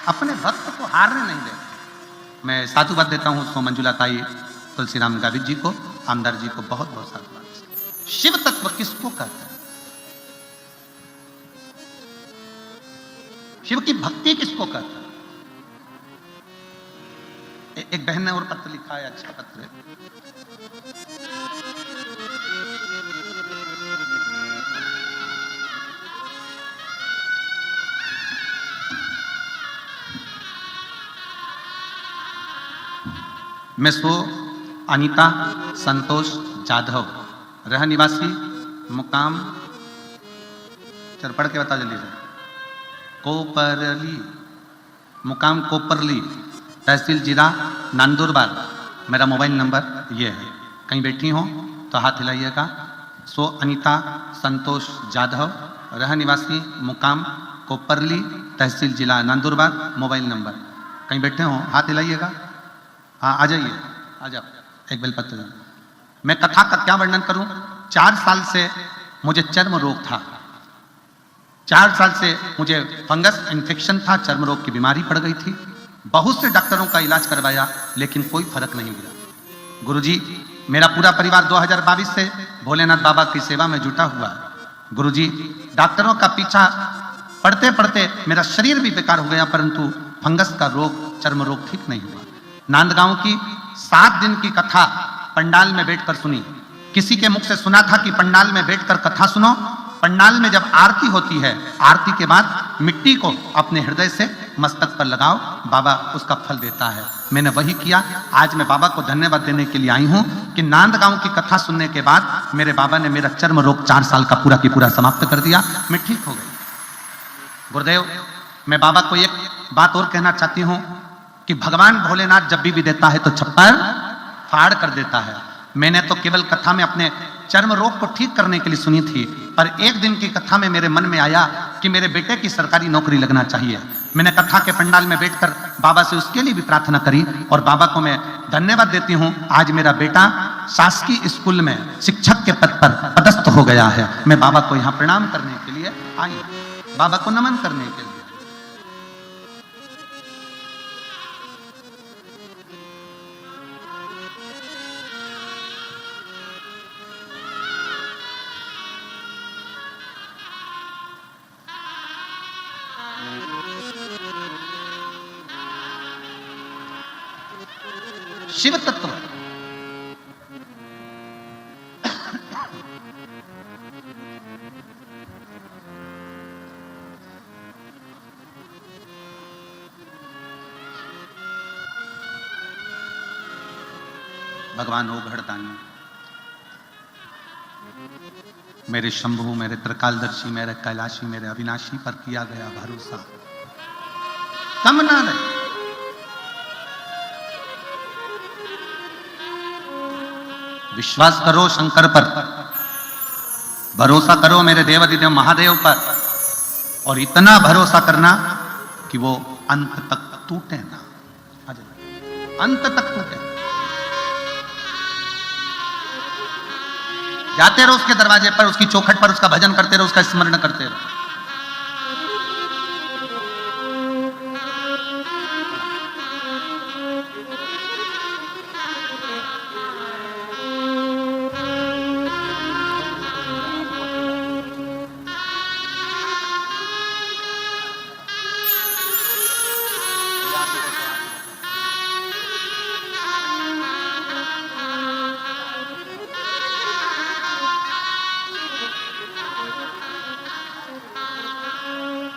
अपने भक्त को हारने नहीं देता। मैं साधुवाद देता हूं सो मंजुला ताई, तुलसीराम गावित जी को, आमदार जी को बहुत बहुत साधुवाद। शिव तत्व किसको कहते हैं? शिव की भक्ति किसको कहते हैं? एक बहन ने और पत्र लिखा है, अच्छा पत्र है। मैं सो अनीता संतोष जाधव, रह निवासी मुकाम, चल पढ़ के बता जल्दी से, कोपरली, मुकाम कोपरली, तहसील जिला नंदुरबार। मेरा मोबाइल नंबर ये है, कहीं बैठी हो तो हाथ हिलाइएगा। सो अनीता संतोष जाधव, रह निवासी मुकाम कोपरली, तहसील जिला नंदुरबार। मोबाइल नंबर, कहीं बैठे हो हाथ हिलाइएगा। हाँ आ जाइए, आ जाओ, एक बेलपत्र। मैं कथा का क्या वर्णन करूं? 4 साल से मुझे चर्म रोग था, 4 साल से मुझे फंगस इन्फेक्शन था, चर्म रोग की बीमारी पड़ गई थी। बहुत से डॉक्टरों का इलाज करवाया लेकिन कोई फर्क नहीं मिला। गुरुजी, मेरा पूरा परिवार 2022 से भोलेनाथ बाबा की सेवा में जुटा हुआ है। गुरुजी, डॉक्टरों का पीछा पढ़ते पढ़ते मेरा शरीर भी बेकार हो गया, परंतु फंगस का रोग, चर्म रोग ठीक नहीं हुआ। नांदगांव की 7 दिन की कथा पंडाल में बैठकर सुनी। किसी के मुख से सुना था कि पंडाल में बैठकर कथा सुनो। पंडाल में जब आरती होती है, आरती के बाद मिट्टी को अपने हृदय से मस्तक पर लगाओ, बाबा उसका फल देता है। मैंने वही किया। आज मैं बाबा को धन्यवाद देने के लिए आई हूं कि नांदगांव की कथा सुनने के बाद मेरे बाबा ने मेरा चर्म रोग 4 साल का पूरा की पूरा समाप्त कर दिया, मैं ठीक हो गई। गुरुदेव, मैं बाबा को एक बात और कहना चाहती हूं कि भगवान भोलेनाथ जब भी देता है तो छप्पर फाड़ कर देता है। मैंने तो केवल कथा में अपने चर्म रोग को ठीक करने के लिए सुनी थी, पर एक दिन की कथा में मेरे मन में आया कि मेरे बेटे की सरकारी नौकरी लगना चाहिए। मैंने कथा के पंडाल में बैठकर बाबा से उसके लिए भी प्रार्थना करी और बाबा को मैं धन्यवाद देती हूं। आज मेरा बेटा शासकीय स्कूल में शिक्षक के पद पर पदस्थ हो गया है। मैं बाबा को यहाँ प्रणाम करने के लिए आई, बाबा को नमन करने के लिए। शिव तत्व भगवान ओघड़दानी, मेरे शंभु, मेरे त्रिकालदर्शी, मेरे कैलाशी, मेरे अविनाशी पर किया गया भरोसा कम ना रहे। विश्वास करो शंकर पर, भरोसा करो मेरे देवाधिदेव महादेव पर, और इतना भरोसा करना कि वो अंत तक टूटे ना, अंत तक टूटे। जाते रहो उसके दरवाजे पर, उसकी चौखट पर, उसका भजन करते रहो, उसका स्मरण करते रहो।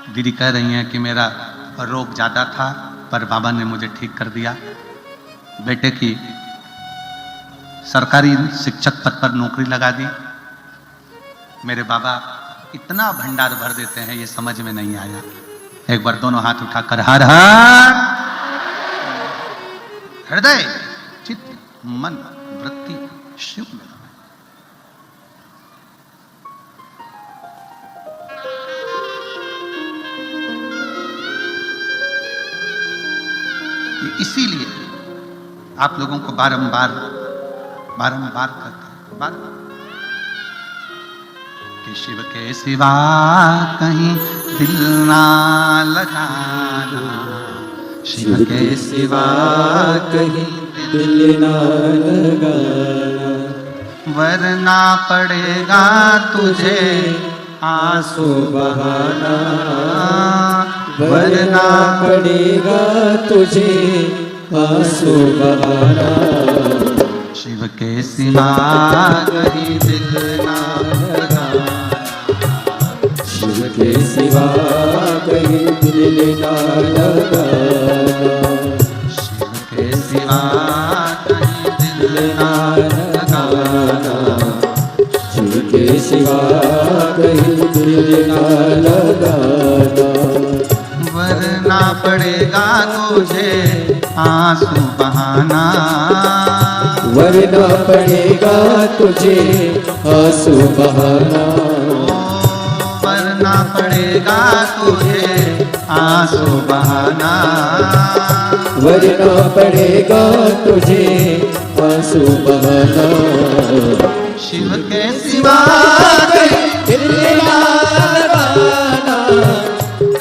दीदी कह रही हैं कि मेरा रोग ज्यादा था पर बाबा ने मुझे ठीक कर दिया। बेटे की सरकारी शिक्षक पद पर नौकरी लगा दी। मेरे बाबा इतना भंडार भर देते हैं, ये समझ में नहीं आया। एक बार दोनों हाथ उठाकर हर हर, हृदय चित्त मन वृत्ति शिव में। इसीलिए आप लोगों को बारंबार कहते हैं, बारंबार कि शिव के सिवा कहीं दिल ना लगाना, शिव के सिवा कहीं दिल ना लगाना, वरना पड़ेगा तुझे आंसू बहाना, वरना पड़ेगा तुझे आंसू बहाना। शिव के सिवा कहीं दिल ना लगाना, शिव के सिवा कहीं दिल ना लगाना। शिव के सिवा कहीं दिल ना लगाना, शिव के सिवा कहीं दिल ना लगाना। वरना पड़ेगा तुझे आंसू बहाना, वरना पड़ेगा तुझे आंसू बहाना। वरना पड़ेगा तुझे आंसू बहाना, वरना पड़ेगा तुझे आंसू बहाना। शिव के सिवा कहीं दिल ना लगाना,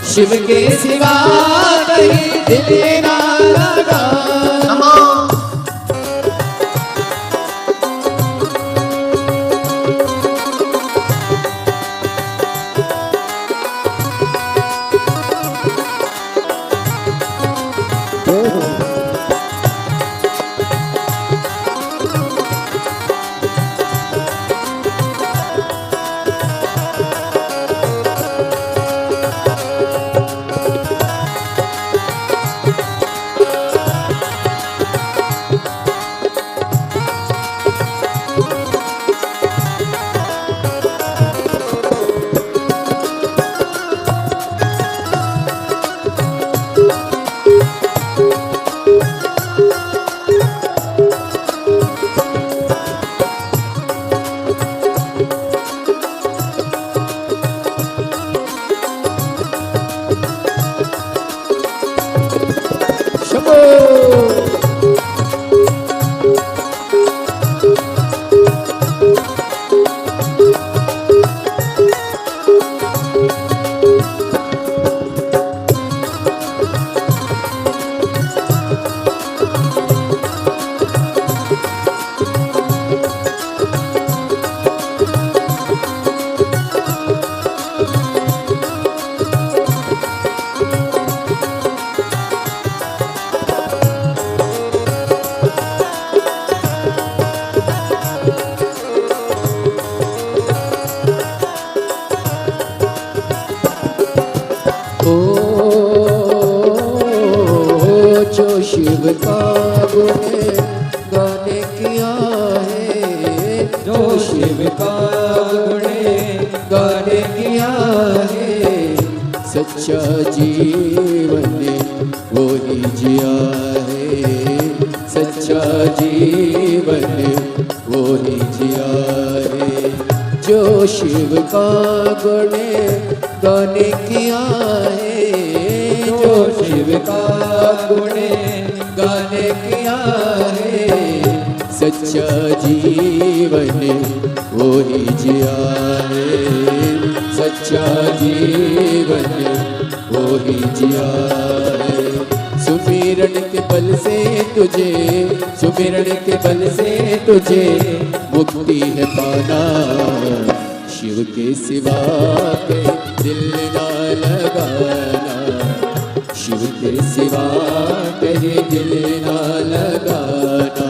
शिव के सिवा कहीं दिल ना लगाना। जो शिव का गुण गाने किया है, जो शिव का गुण गाने किया है, सच्चा जीवन वो ही जिया है, सच्चा जीवन वो ही जिया है। जो शिव का गुण गाने किया है, जो शिव का गुण गाने किया है, सच्चा जीवन वो ही जिया है, सच्चा जीवन वो ही जिया है। सुमिरन के बल से तुझे, सुमिरन के बल से तुझे मुक्ति है पाना। शिव के सिवा के दिल ना लगाना, शिव के सिवा कहीं दिल ना लगाना।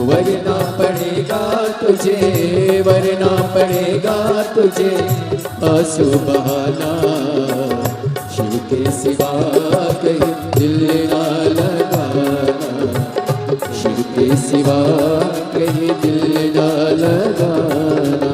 वरना पड़ेगा तुझे, वरना पड़ेगा तुझे आंसू बहाना। शिव के सिवा कहीं दिल ना लगाना, शिव के सिवा कहीं दिल ना लगाना।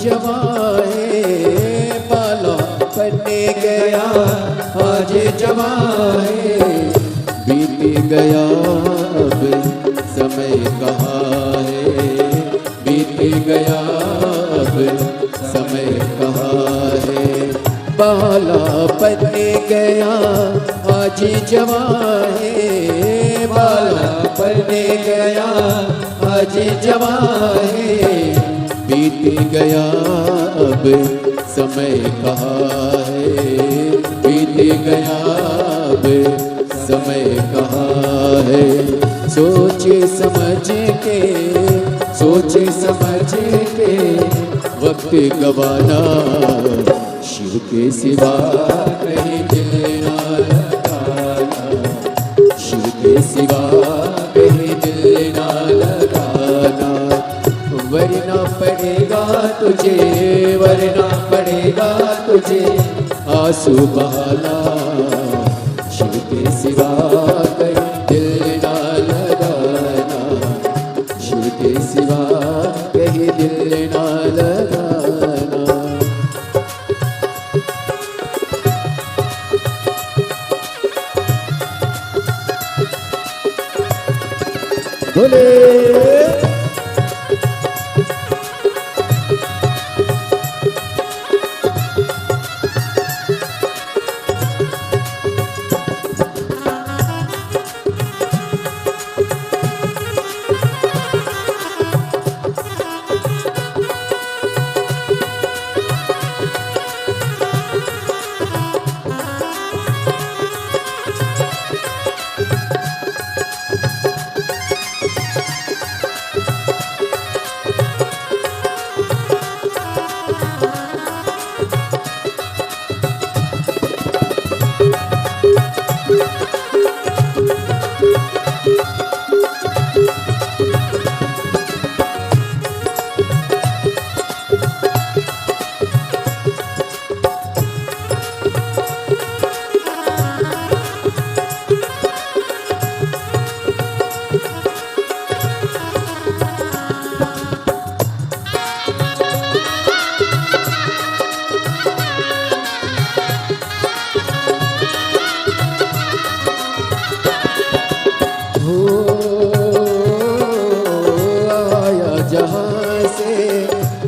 जवां है, बाला बनने गया आज जवां है। बीत गया अब समय कहाँ है, बीत गया अब समय कहाँ है। बाला बनने गया आज जवां है, बाला बनने गया आज जवां है। बीत गया अब समय कहाँ है, बीत गया अब समय कहाँ है। सोचे समझ के, सोचे समझ के वक्त गवाना, शिव के सिवा कहीं दिल ना लगाना, शिव के सिवा कहीं दिल ना लगाना। वरना पड़ेगा तुझे, वरना पड़ेगा तुझे आंसू बहाना, शिव के सिवा कहीं दिल ना लगाना, शिव के सिवा कहीं दिल ना लगाना। बोले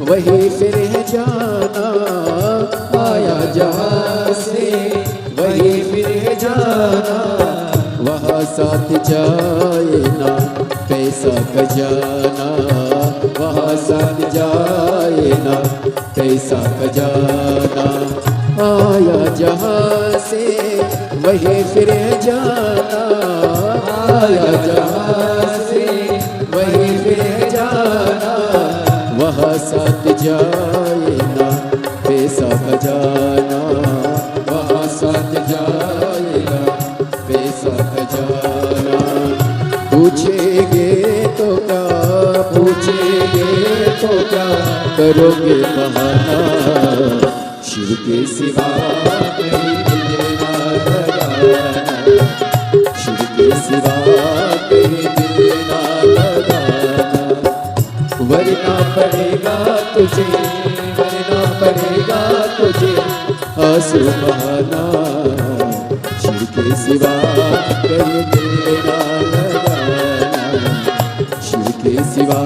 वही फिर है जाना, आया जहाँ से वही फिर है जाना। वहाँ साथ जाए ना पैसा खजाना, वहाँ साथ जाए ना पैसा खजाना। आया जहाँ से वही फिर है जाना, आया जहाँ से वही फिर है जाना। वहाँ साथ जाए ना पैसा खजाना, वहाँ साथ जाए ना पैसा खजाना। पूछेंगे तो क्या, पूछेंगे तो क्या करोगे बहाना, शिव के सिवा कहीं दिल ना लगाना, शिव के सिवा कहीं दिल ना लगाना। वरना पड़ेगा तुझे, वरना पड़ेगा तुझे आंसू बहाना, शिव के सिवा कहीं दिल ना लगाना, शिव के सिवा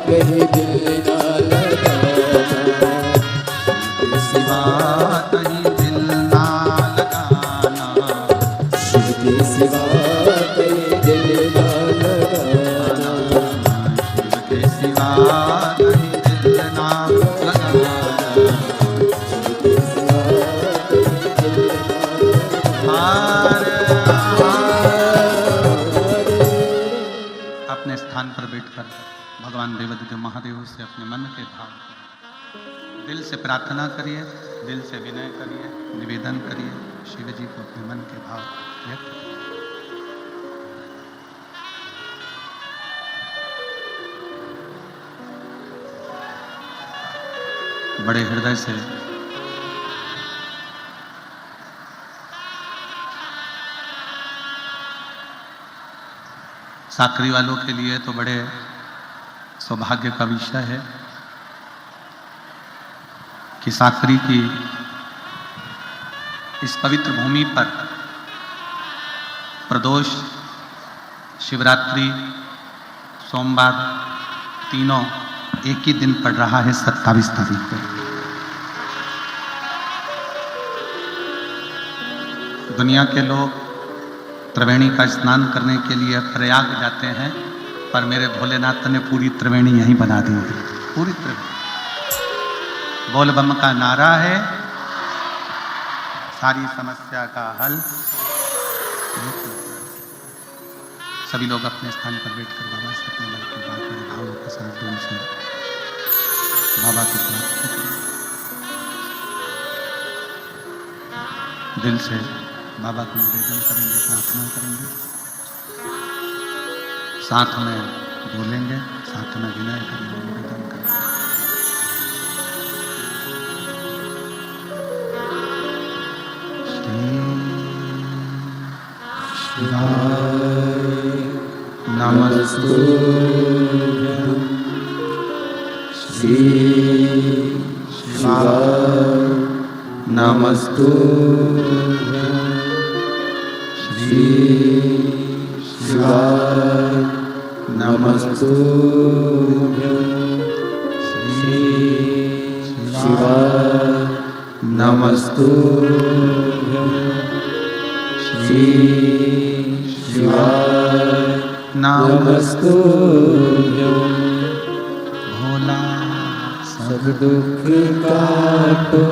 कहीं दिल ना लगाना, शिव के सिवा कहीं दिल ना लगाना, शिव के सिवा कहीं दिल ना लगाना, शिव के सिवा कहीं दिल ना लगाना। अपने स्थान पर बैठकर भगवान देवदेव महादेव से अपने मन के भाव दिल से प्रार्थना करिए, दिल से विनय करिए, निवेदन करिए, शिव जी को अपने मन के भाव व्यक्त करिए। बड़े हृदय से साकरी वालों के लिए तो बड़े सौभाग्य का विषय है कि साकरी की इस पवित्र भूमि पर प्रदोष, शिवरात्रि, सोमवार तीनों एक ही दिन पड़ रहा है 27 तारीख को। दुनिया के लोग त्रिवेणी का स्नान करने के लिए प्रयाग जाते हैं, पर मेरे भोलेनाथ ने पूरी त्रिवेणी यहीं बना दी है। पूरी त्रिवेणी बोल बम का नारा है, सारी समस्या का हल। सभी लोग अपने स्थान पर बैठकर बाबा से अपने मन की बात बड़े भाव के साथ दिल से बाबा की प्रार्थना करें। दिल से बाबा को निवेदन करेंगे, प्रार्थना करेंगे, साथ में बोलेंगे, साथ में विनय करेंगे, निवेदन करेंगे। नमस्तुभ्यं श्री शिवाय नमस्तुभ्यं श्री शिवाय नमस्तुभ्यं श्री शिवाय नमस्तुभ्यं श्री शिवाय नमस्तुभ्यं। भोला सब दुख काटो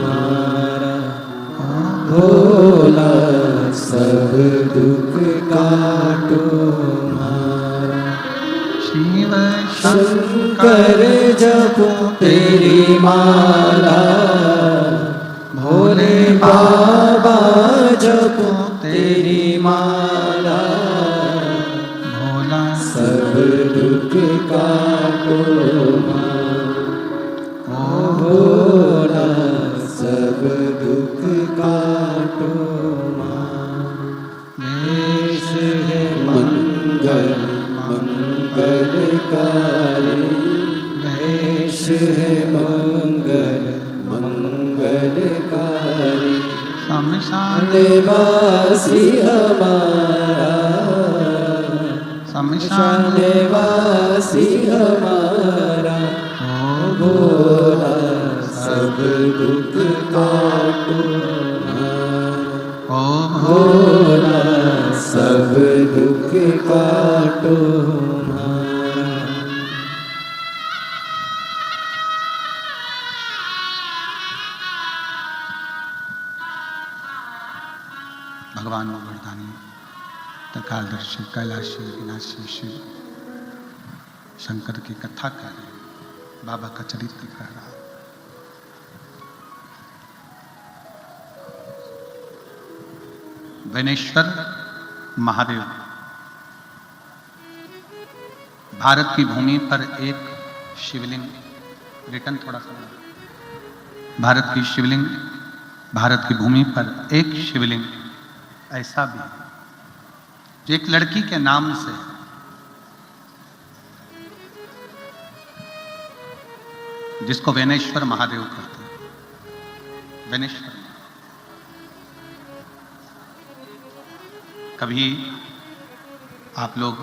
मारा, भोला सब दुख काटो मारा। शिव शंकर जपो तेरी माला, भोले बाबा जपो तेरी माला। भोला सब दुख काटो मारा, ओ भोला सब दुख काटो मारा। वेश है मंगल मंगलकारी, वेश है मंगल मंगलकारी। शमशान निवासी हमारा, शमशान निवासी हमारा। ओ भोला सब दुख काटो मारा, ओ भोला सब दुख काटो मारा। भगवान गोवर्धनी त्रिकालदर्शी कैलाशी विनाशी शिव शंकर की कथा कर रहे हैं, बाबा का चरित्र कह रहा है। वैनेश्वर महादेव भारत की भूमि पर एक शिवलिंग, रिटर्न थोड़ा सा, भारत की शिवलिंग, भारत की भूमि पर एक शिवलिंग ऐसा भी है जो एक लड़की के नाम से, जिसको वैनेश्वर महादेव कहते हैं। वैनेश्वर कभी आप लोग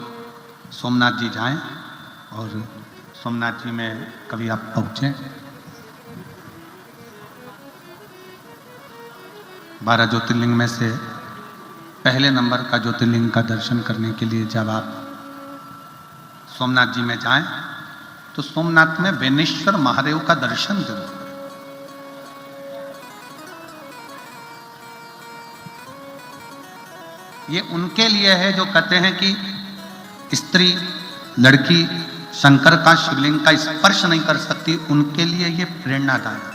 सोमनाथ जी जाएं और सोमनाथ जी में कभी आप पहुंचे, 12 ज्योतिर्लिंग में से पहले नंबर का ज्योतिर्लिंग का दर्शन करने के लिए जब आप सोमनाथ जी में जाएं तो सोमनाथ में वैनेश्वर महादेव का दर्शन जरूर करें। ये उनके लिए है जो कहते हैं कि स्त्री, लड़की शंकर का शिवलिंग का स्पर्श नहीं कर सकती, उनके लिए ये प्रेरणादायक है।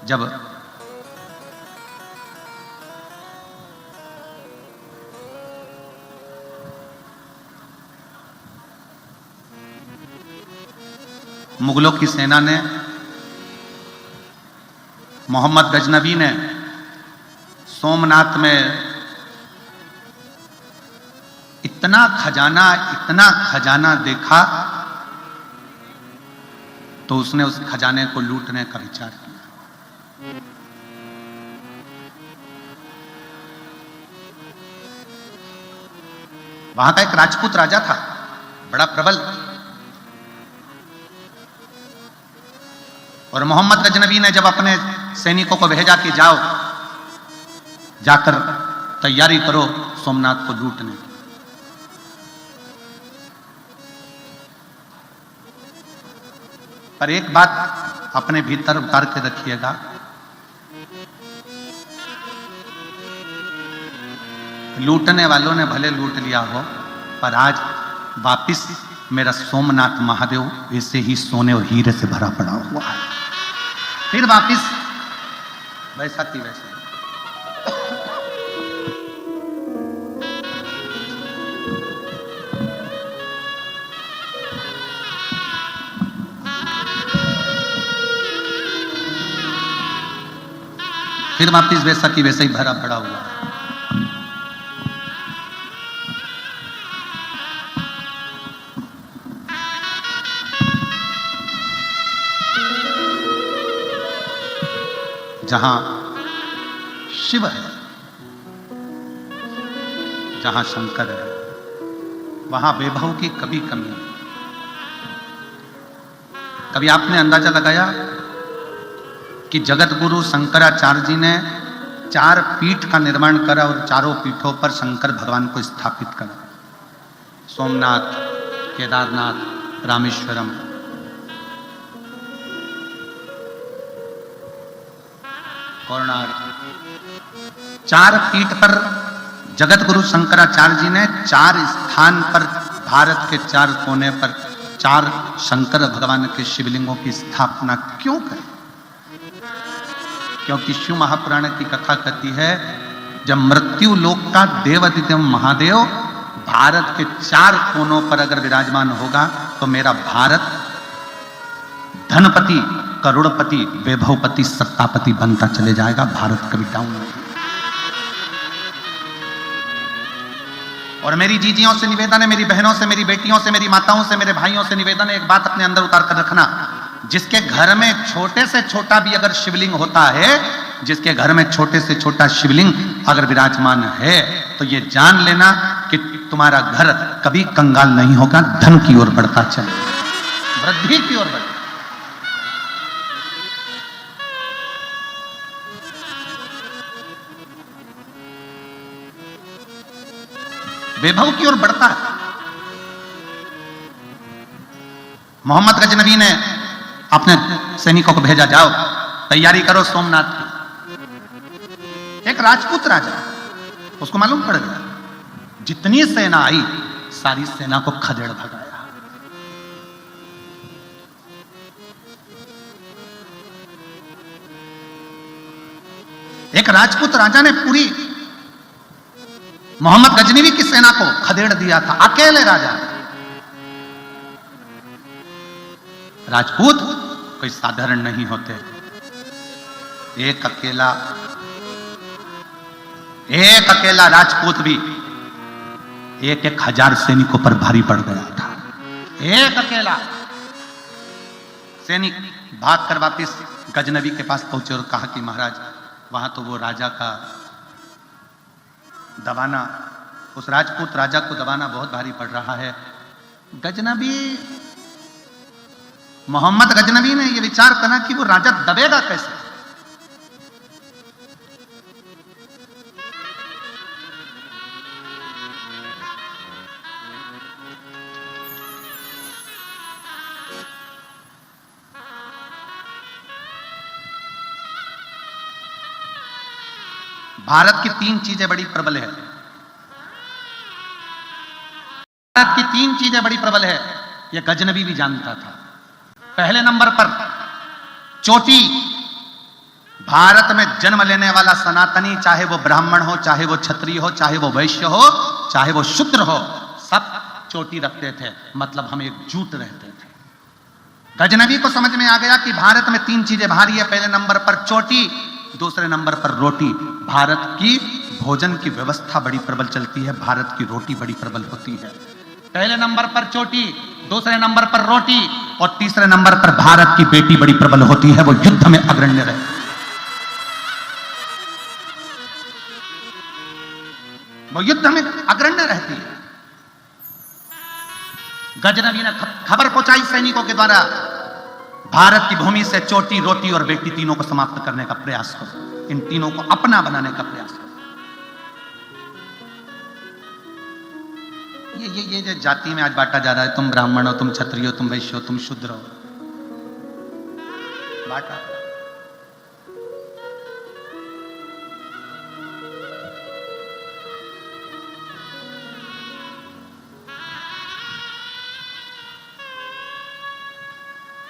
जब मुगलों की सेना ने, मोहम्मद गजनबी ने सोमनाथ में इतना खजाना देखा तो उसने उस खजाने को लूटने का विचार किया। वहां का एक राजपूत राजा था, बड़ा प्रबल, और मोहम्मद गजनबी ने जब अपने सैनिकों को भेजा कि जाओ, जाकर तैयारी करो सोमनाथ को लूटने की। पर एक बात अपने भीतर उतार के रखिएगा, लूटने वालों ने भले लूट लिया हो, पर आज वापिस मेरा सोमनाथ महादेव ऐसे ही सोने और हीरे से भरा पड़ा हुआ है। फिर वापिस वैसा की वैसा। फिर वापिस वैसा की वैसा ही भरा पड़ा हुआ है। जहां शिव है, जहां शंकर है, वहां वैभव की कभी कमी नहीं। कभी आपने अंदाजा लगाया कि जगत गुरु शंकराचार्य जी ने 4 पीठ का निर्माण करा और चारों पीठों पर शंकर भगवान को स्थापित करा? सोमनाथ, केदारनाथ, रामेश्वरम। कोणार्क, 4 पीठ पर जगत गुरु शंकराचार्य जी ने 4 स्थान पर भारत के 4 कोने पर 4 शंकर भगवान के शिवलिंगों की स्थापना क्यों करी? क्योंकि शिव महापुराण की कथा कहती है, जब मृत्यु लोक का देवादिदेव महादेव भारत के 4 कोनों पर अगर विराजमान होगा तो मेरा भारत धनपति, करोड़पति, वैभवपति, सत्तापति बनता चले जाएगा। भारत कभी डाउन नहीं। और मेरी जीजियों से निवेदन है, मेरी बहनों से, मेरी बेटियों से, मेरी माताओं से, मेरे भाइयों से निवेदन है, एक बात अपने अंदर उतार कर रखना। जिसके घर में छोटे से छोटा भी अगर शिवलिंग होता है, जिसके घर में छोटे से छोटा शिवलिंग अगर विराजमान है, तो ये जान लेना कि तुम्हारा घर कभी कंगाल नहीं होगा, धन की ओर बढ़ता चलेगा, वृद्धि की ओर बढ़ेगा। वैभव की ओर बढ़ता है। मोहम्मद गजनबी ने अपने सैनिकों को भेजा, जाओ तैयारी करो सोमनाथ की। एक राजपूत राजा, उसको मालूम पड़ गया जितनी सेना आई सारी सेना को खदेड़ भगाया। एक राजपूत राजा ने पूरी मोहम्मद गजनबी की सेना को खदेड़ दिया था, अकेले राजा। राजपूत कोई साधारण नहीं होते। एक अकेला राजपूत भी 1,000 सैनिकों पर भारी पड़ गया था। एक अकेला सैनिक भागकर वापिस गजनबी के पास पहुंचे और कहा कि महाराज, वहां तो वो राजा का दबाना, उस राजपूत राजा को दबाना बहुत भारी पड़ रहा है। गजनबी, मोहम्मद गजनबी ने यह विचार करा कि वो राजा दबेगा कैसे। भारत की 3 चीजें बड़ी प्रबल है। भारत की 3 चीजें बड़ी प्रबल है, यह गजनबी भी जानता था। पहले नंबर पर चोटी। भारत में जन्म लेने वाला सनातनी, चाहे वो ब्राह्मण हो, चाहे वो क्षत्रिय हो, चाहे वो वैश्य हो, चाहे वो शूद्र हो, सब चोटी रखते थे, मतलब हम एकजुट रहते थे। गजनबी को समझ में आ गया कि भारत में 3 चीजें भारी है। पहले नंबर पर चोटी, दूसरे नंबर पर रोटी। भारत की भोजन की व्यवस्था बड़ी प्रबल चलती है, भारत की रोटी बड़ी प्रबल होती है। पहले नंबर पर चोटी, दूसरे नंबर पर रोटी और तीसरे नंबर पर भारत की बेटी बड़ी प्रबल होती है, वो युद्ध में अग्रण्य रहे। वो युद्ध में अग्रण्य रहती है। गजनवी ने खबर पहुंचाई सैनिकों के द्वारा, भारत की भूमि से चोटी, रोटी और बेटी तीनों को समाप्त करने का प्रयास करो, इन तीनों को अपना बनाने का प्रयास करो। ये जो जाति में आज बांटा जा रहा है, तुम ब्राह्मण हो, तुम क्षत्रिय हो, तुम वैश्य हो, तुम शूद्र हो, बांटा।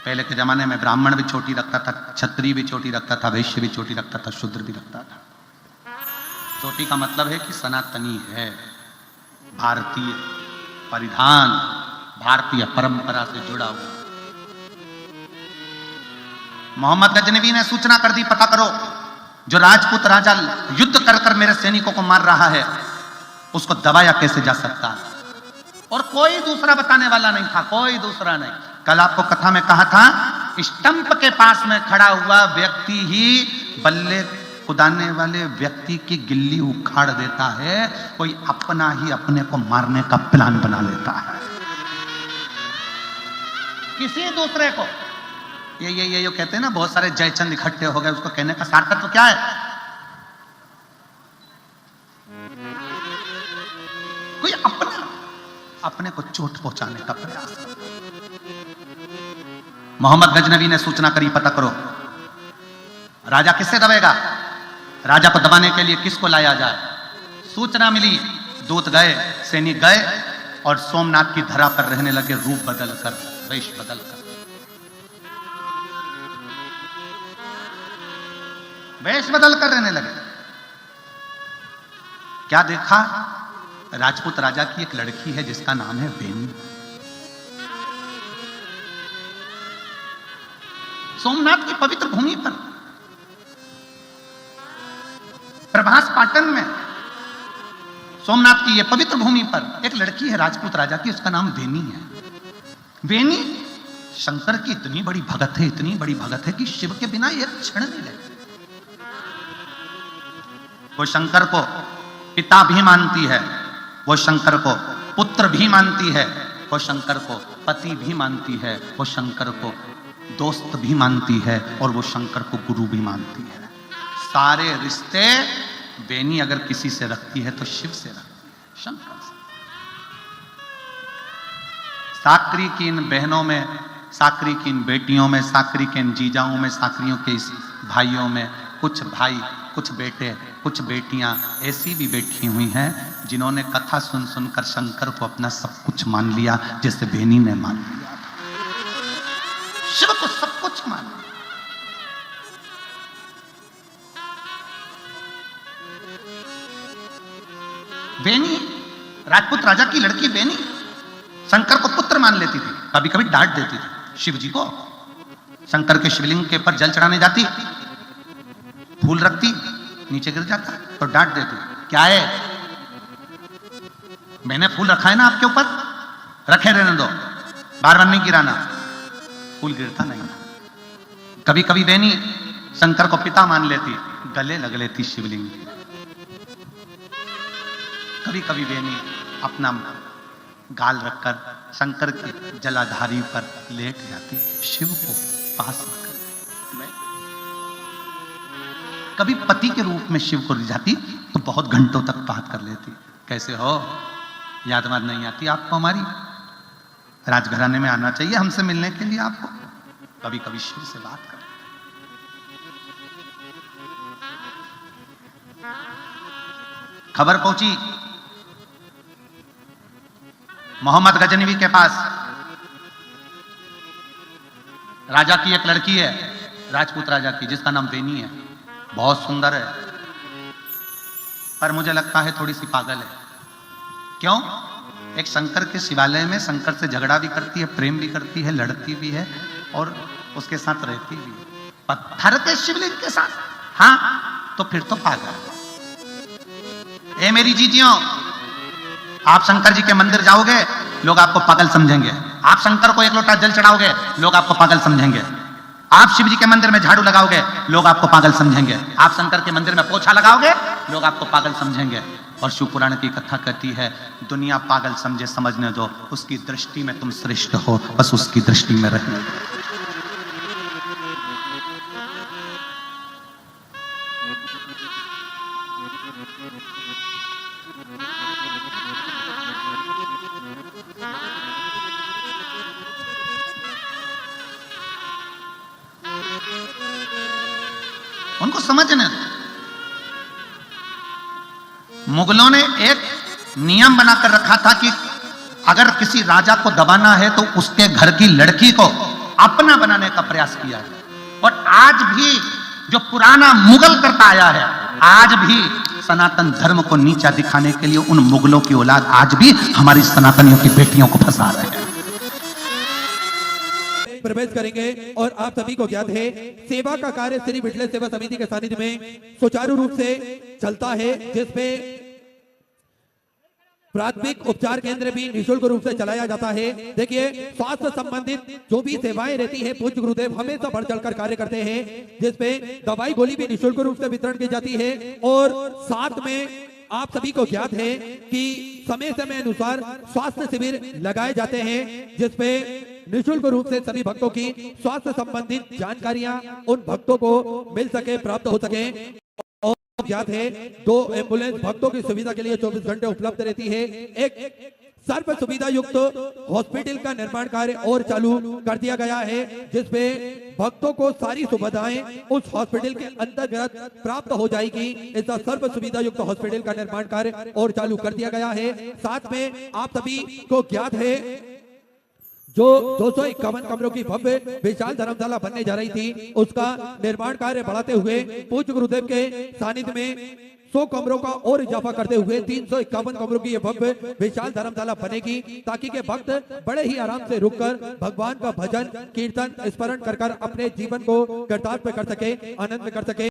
पहले के जमाने में ब्राह्मण भी चोटी रखता था, क्षत्रिय भी चोटी रखता था, वैश्य भी चोटी रखता था, शूद्र भी रखता था। चोटी का मतलब है कि सनातनी है, भारतीय परिधान, भारतीय परंपरा से जुड़ा हुआ। मोहम्मद गजनवी ने सूचना कर दी, पता करो जो राजपूत राजा युद्ध कर कर मेरे सैनिकों को मार रहा है, उसको दबाया कैसे जा सकता है। और कोई दूसरा बताने वाला नहीं था, कोई दूसरा नहीं। कल आपको कथा में कहा था, स्टंप के पास में खड़ा हुआ व्यक्ति ही बल्ले कुदाने वाले व्यक्ति की गिल्ली उखाड़ देता है, कोई अपना ही अपने को मारने का प्लान बना लेता है, किसी दूसरे को। ये कहते हैं ना, बहुत सारे जयचंद इकट्ठे हो गए, उसको कहने का सार्थक तो क्या है? कोई अपने को चोट पहुंचाने का प्रयास। मोहम्मद गजनवी ने सूचना करी, पता करो राजा किससे दबेगा, राजा को दबाने के लिए किसको लाया जाए। सूचना मिली, दूत गए, सैनिक गए और सोमनाथ की धरा पर रहने लगे, रूप बदलकर, वेश बदलकर, वेश बदलकर रहने लगे। क्या देखा? राजपूत राजा की एक लड़की है जिसका नाम है बेनी। सोमनाथ की पवित्र भूमि पर, प्रभास पाटन में, सोमनाथ की यह पवित्र भूमि पर एक लड़की है राजपूत राजा की, उसका नाम बेनी है। बेनी शंकर की इतनी बड़ी भगत है, इतनी बड़ी भगत है कि शिव के बिना एक क्षण नहीं रहती। वो शंकर को पिता भी मानती है, वो शंकर को पुत्र भी मानती है, वो शंकर को पति भी मानती है, वो शंकर को दोस्त भी मानती है और वो शंकर को गुरु भी मानती है। सारे रिश्ते बेनी अगर किसी से रखती है तो शिव से रखती है, शंकर से। साकरी की इन बहनों में, साकरी की इन बेटियों में, साकरी के इन जीजाओं में, साकरियों के इस भाइयों में कुछ भाई, कुछ बेटे, कुछ बेटियां ऐसी भी बैठी हुई हैं जिन्होंने कथा सुन सुनकर शंकर को अपना सब कुछ मान लिया, जैसे बेनी ने मान लिया, शिव को सब कुछ मान लिया। बेनी, राजपूत राजा की लड़की बेनी शंकर को पुत्र मान लेती थी, कभी कभी डांट देती थी शिव जी को। शंकर के शिवलिंग के ऊपर जल चढ़ाने जाती, फूल रखती, नीचे गिर जाता तो डांट देती, क्या है, मैंने फूल रखा है ना आपके ऊपर, रखे रहने दो, बार बार नहीं गिराना। फूल गिरता नहीं। कभी कभी बेनी शंकर को पिता मान लेती, गले लग लेती शिवलिंग। कभी कभी बेनी अपना गाल रखकर शंकर की जलाधारी पर लेट जाती, शिव को पास रखकर। कभी पति के रूप में शिव को रिझाती तो बहुत घंटों तक बात कर लेती, कैसे हो, याद वाद नहीं आती आपको हमारी, राजघराने में आना चाहिए हमसे मिलने के लिए आपको। कभी कभी शिव से बात कर। खबर पहुंची मोहम्मद गजनवी के पास, राजा की एक लड़की है, राजपूत राजा की, जिसका नाम बेनी है, बहुत सुंदर है, पर मुझे लगता है थोड़ी सी पागल है। क्यों? एक शंकर के शिवालय में शंकर से झगड़ा भी करती है, प्रेम भी करती है, लड़ती भी है और उसके साथ रहती भी है, पत्थर के शिवलिंग के साथ। हाँ, तो फिर तो पागल। ए मेरी जीजियों, आप शंकर जी के मंदिर जाओगे, लोग आपको पागल समझेंगे। आप शंकर को एक लोटा जल चढ़ाओगे, लोग आपको पागल समझेंगे। आप शिव जी के मंदिर में झाड़ू लगाओगे, लोग आपको पागल समझेंगे। आप शंकर के मंदिर में पोछा लगाओगे, लोग आपको पागल समझेंगे। और शिव पुराण की कथा कहती है, दुनिया पागल समझे, समझने दो, उसकी दृष्टि में तुम श्रेष्ठ हो, बस उसकी दृष्टि में रहो। उनको समझने दो। मुगलों ने एक नियम बनाकर रखा था कि अगर किसी राजा को दबाना है तो उसके घर की लड़की को अपना बनाने का प्रयास किया है। और आज भी जो पुराना मुगल करता आया है, आज भी सनातन धर्म को नीचा दिखाने के लिए उन मुगलों की औलाद आज भी हमारी सनातनियों की बेटियों को फंसा रहे हैं। प्रवेश करेंगे और आप सभी को ज्ञात है, सेवा का कार्य श्री विठल सेवा समिति के सानिध्य में सुचारू रूप से चलता है, जिसमें प्राथमिक उपचार केंद्र भी निःशुल्क रूप से चलाया जाता है। देखिए, स्वास्थ्य संबंधित जो भी सेवाएं रहती है, पूज्य गुरुदेव हमेशा बढ़ चढ़कर कार्य करते हैं, जिसमें दवाई गोली भी निःशुल्क रूप से वितरण की जाती है। और साथ में आप सभी को ज्ञात है कि समय समय अनुसार स्वास्थ्य शिविर लगाए जाते हैं, जिसपे निःशुल्क रूप से सभी भक्तों की स्वास्थ्य संबंधित जानकारियां उन भक्तों को मिल सके, प्राप्त हो सके। और ज्ञात है, 2 एम्बुलेंस भक्तों की सुविधा के लिए 24 घंटे उपलब्ध रहती है। एक सर्व सुविधा युक्त हॉस्पिटल का निर्माण कार्य और चालू कर दिया गया है, जिसपे भक्तों को सारी सुविधाएं उस हॉस्पिटल के अंतर्गत प्राप्त हो जाएगी। ऐसा सर्व सुविधा युक्त हॉस्पिटल का निर्माण कार्य और चालू कर दिया गया है। साथ में आप सभी को ज्ञात है, जो 251 कमरों की भव्य विशाल धर्मशाला बनने जा रही थी, उसका निर्माण कार्य बढ़ाते हुए पूज्य गुरुदेव के सानिध्य में 100 कमरों का और इजाफा करते हुए 351 कमरों की यह भव्य विशाल धर्मशाला बनेगी, ताकि के भक्त बड़े ही आराम से रुककर भगवान का भजन कीर्तन स्मरण कर अपने जीवन को कृतार्थ कर सके, आनंद में कर सके।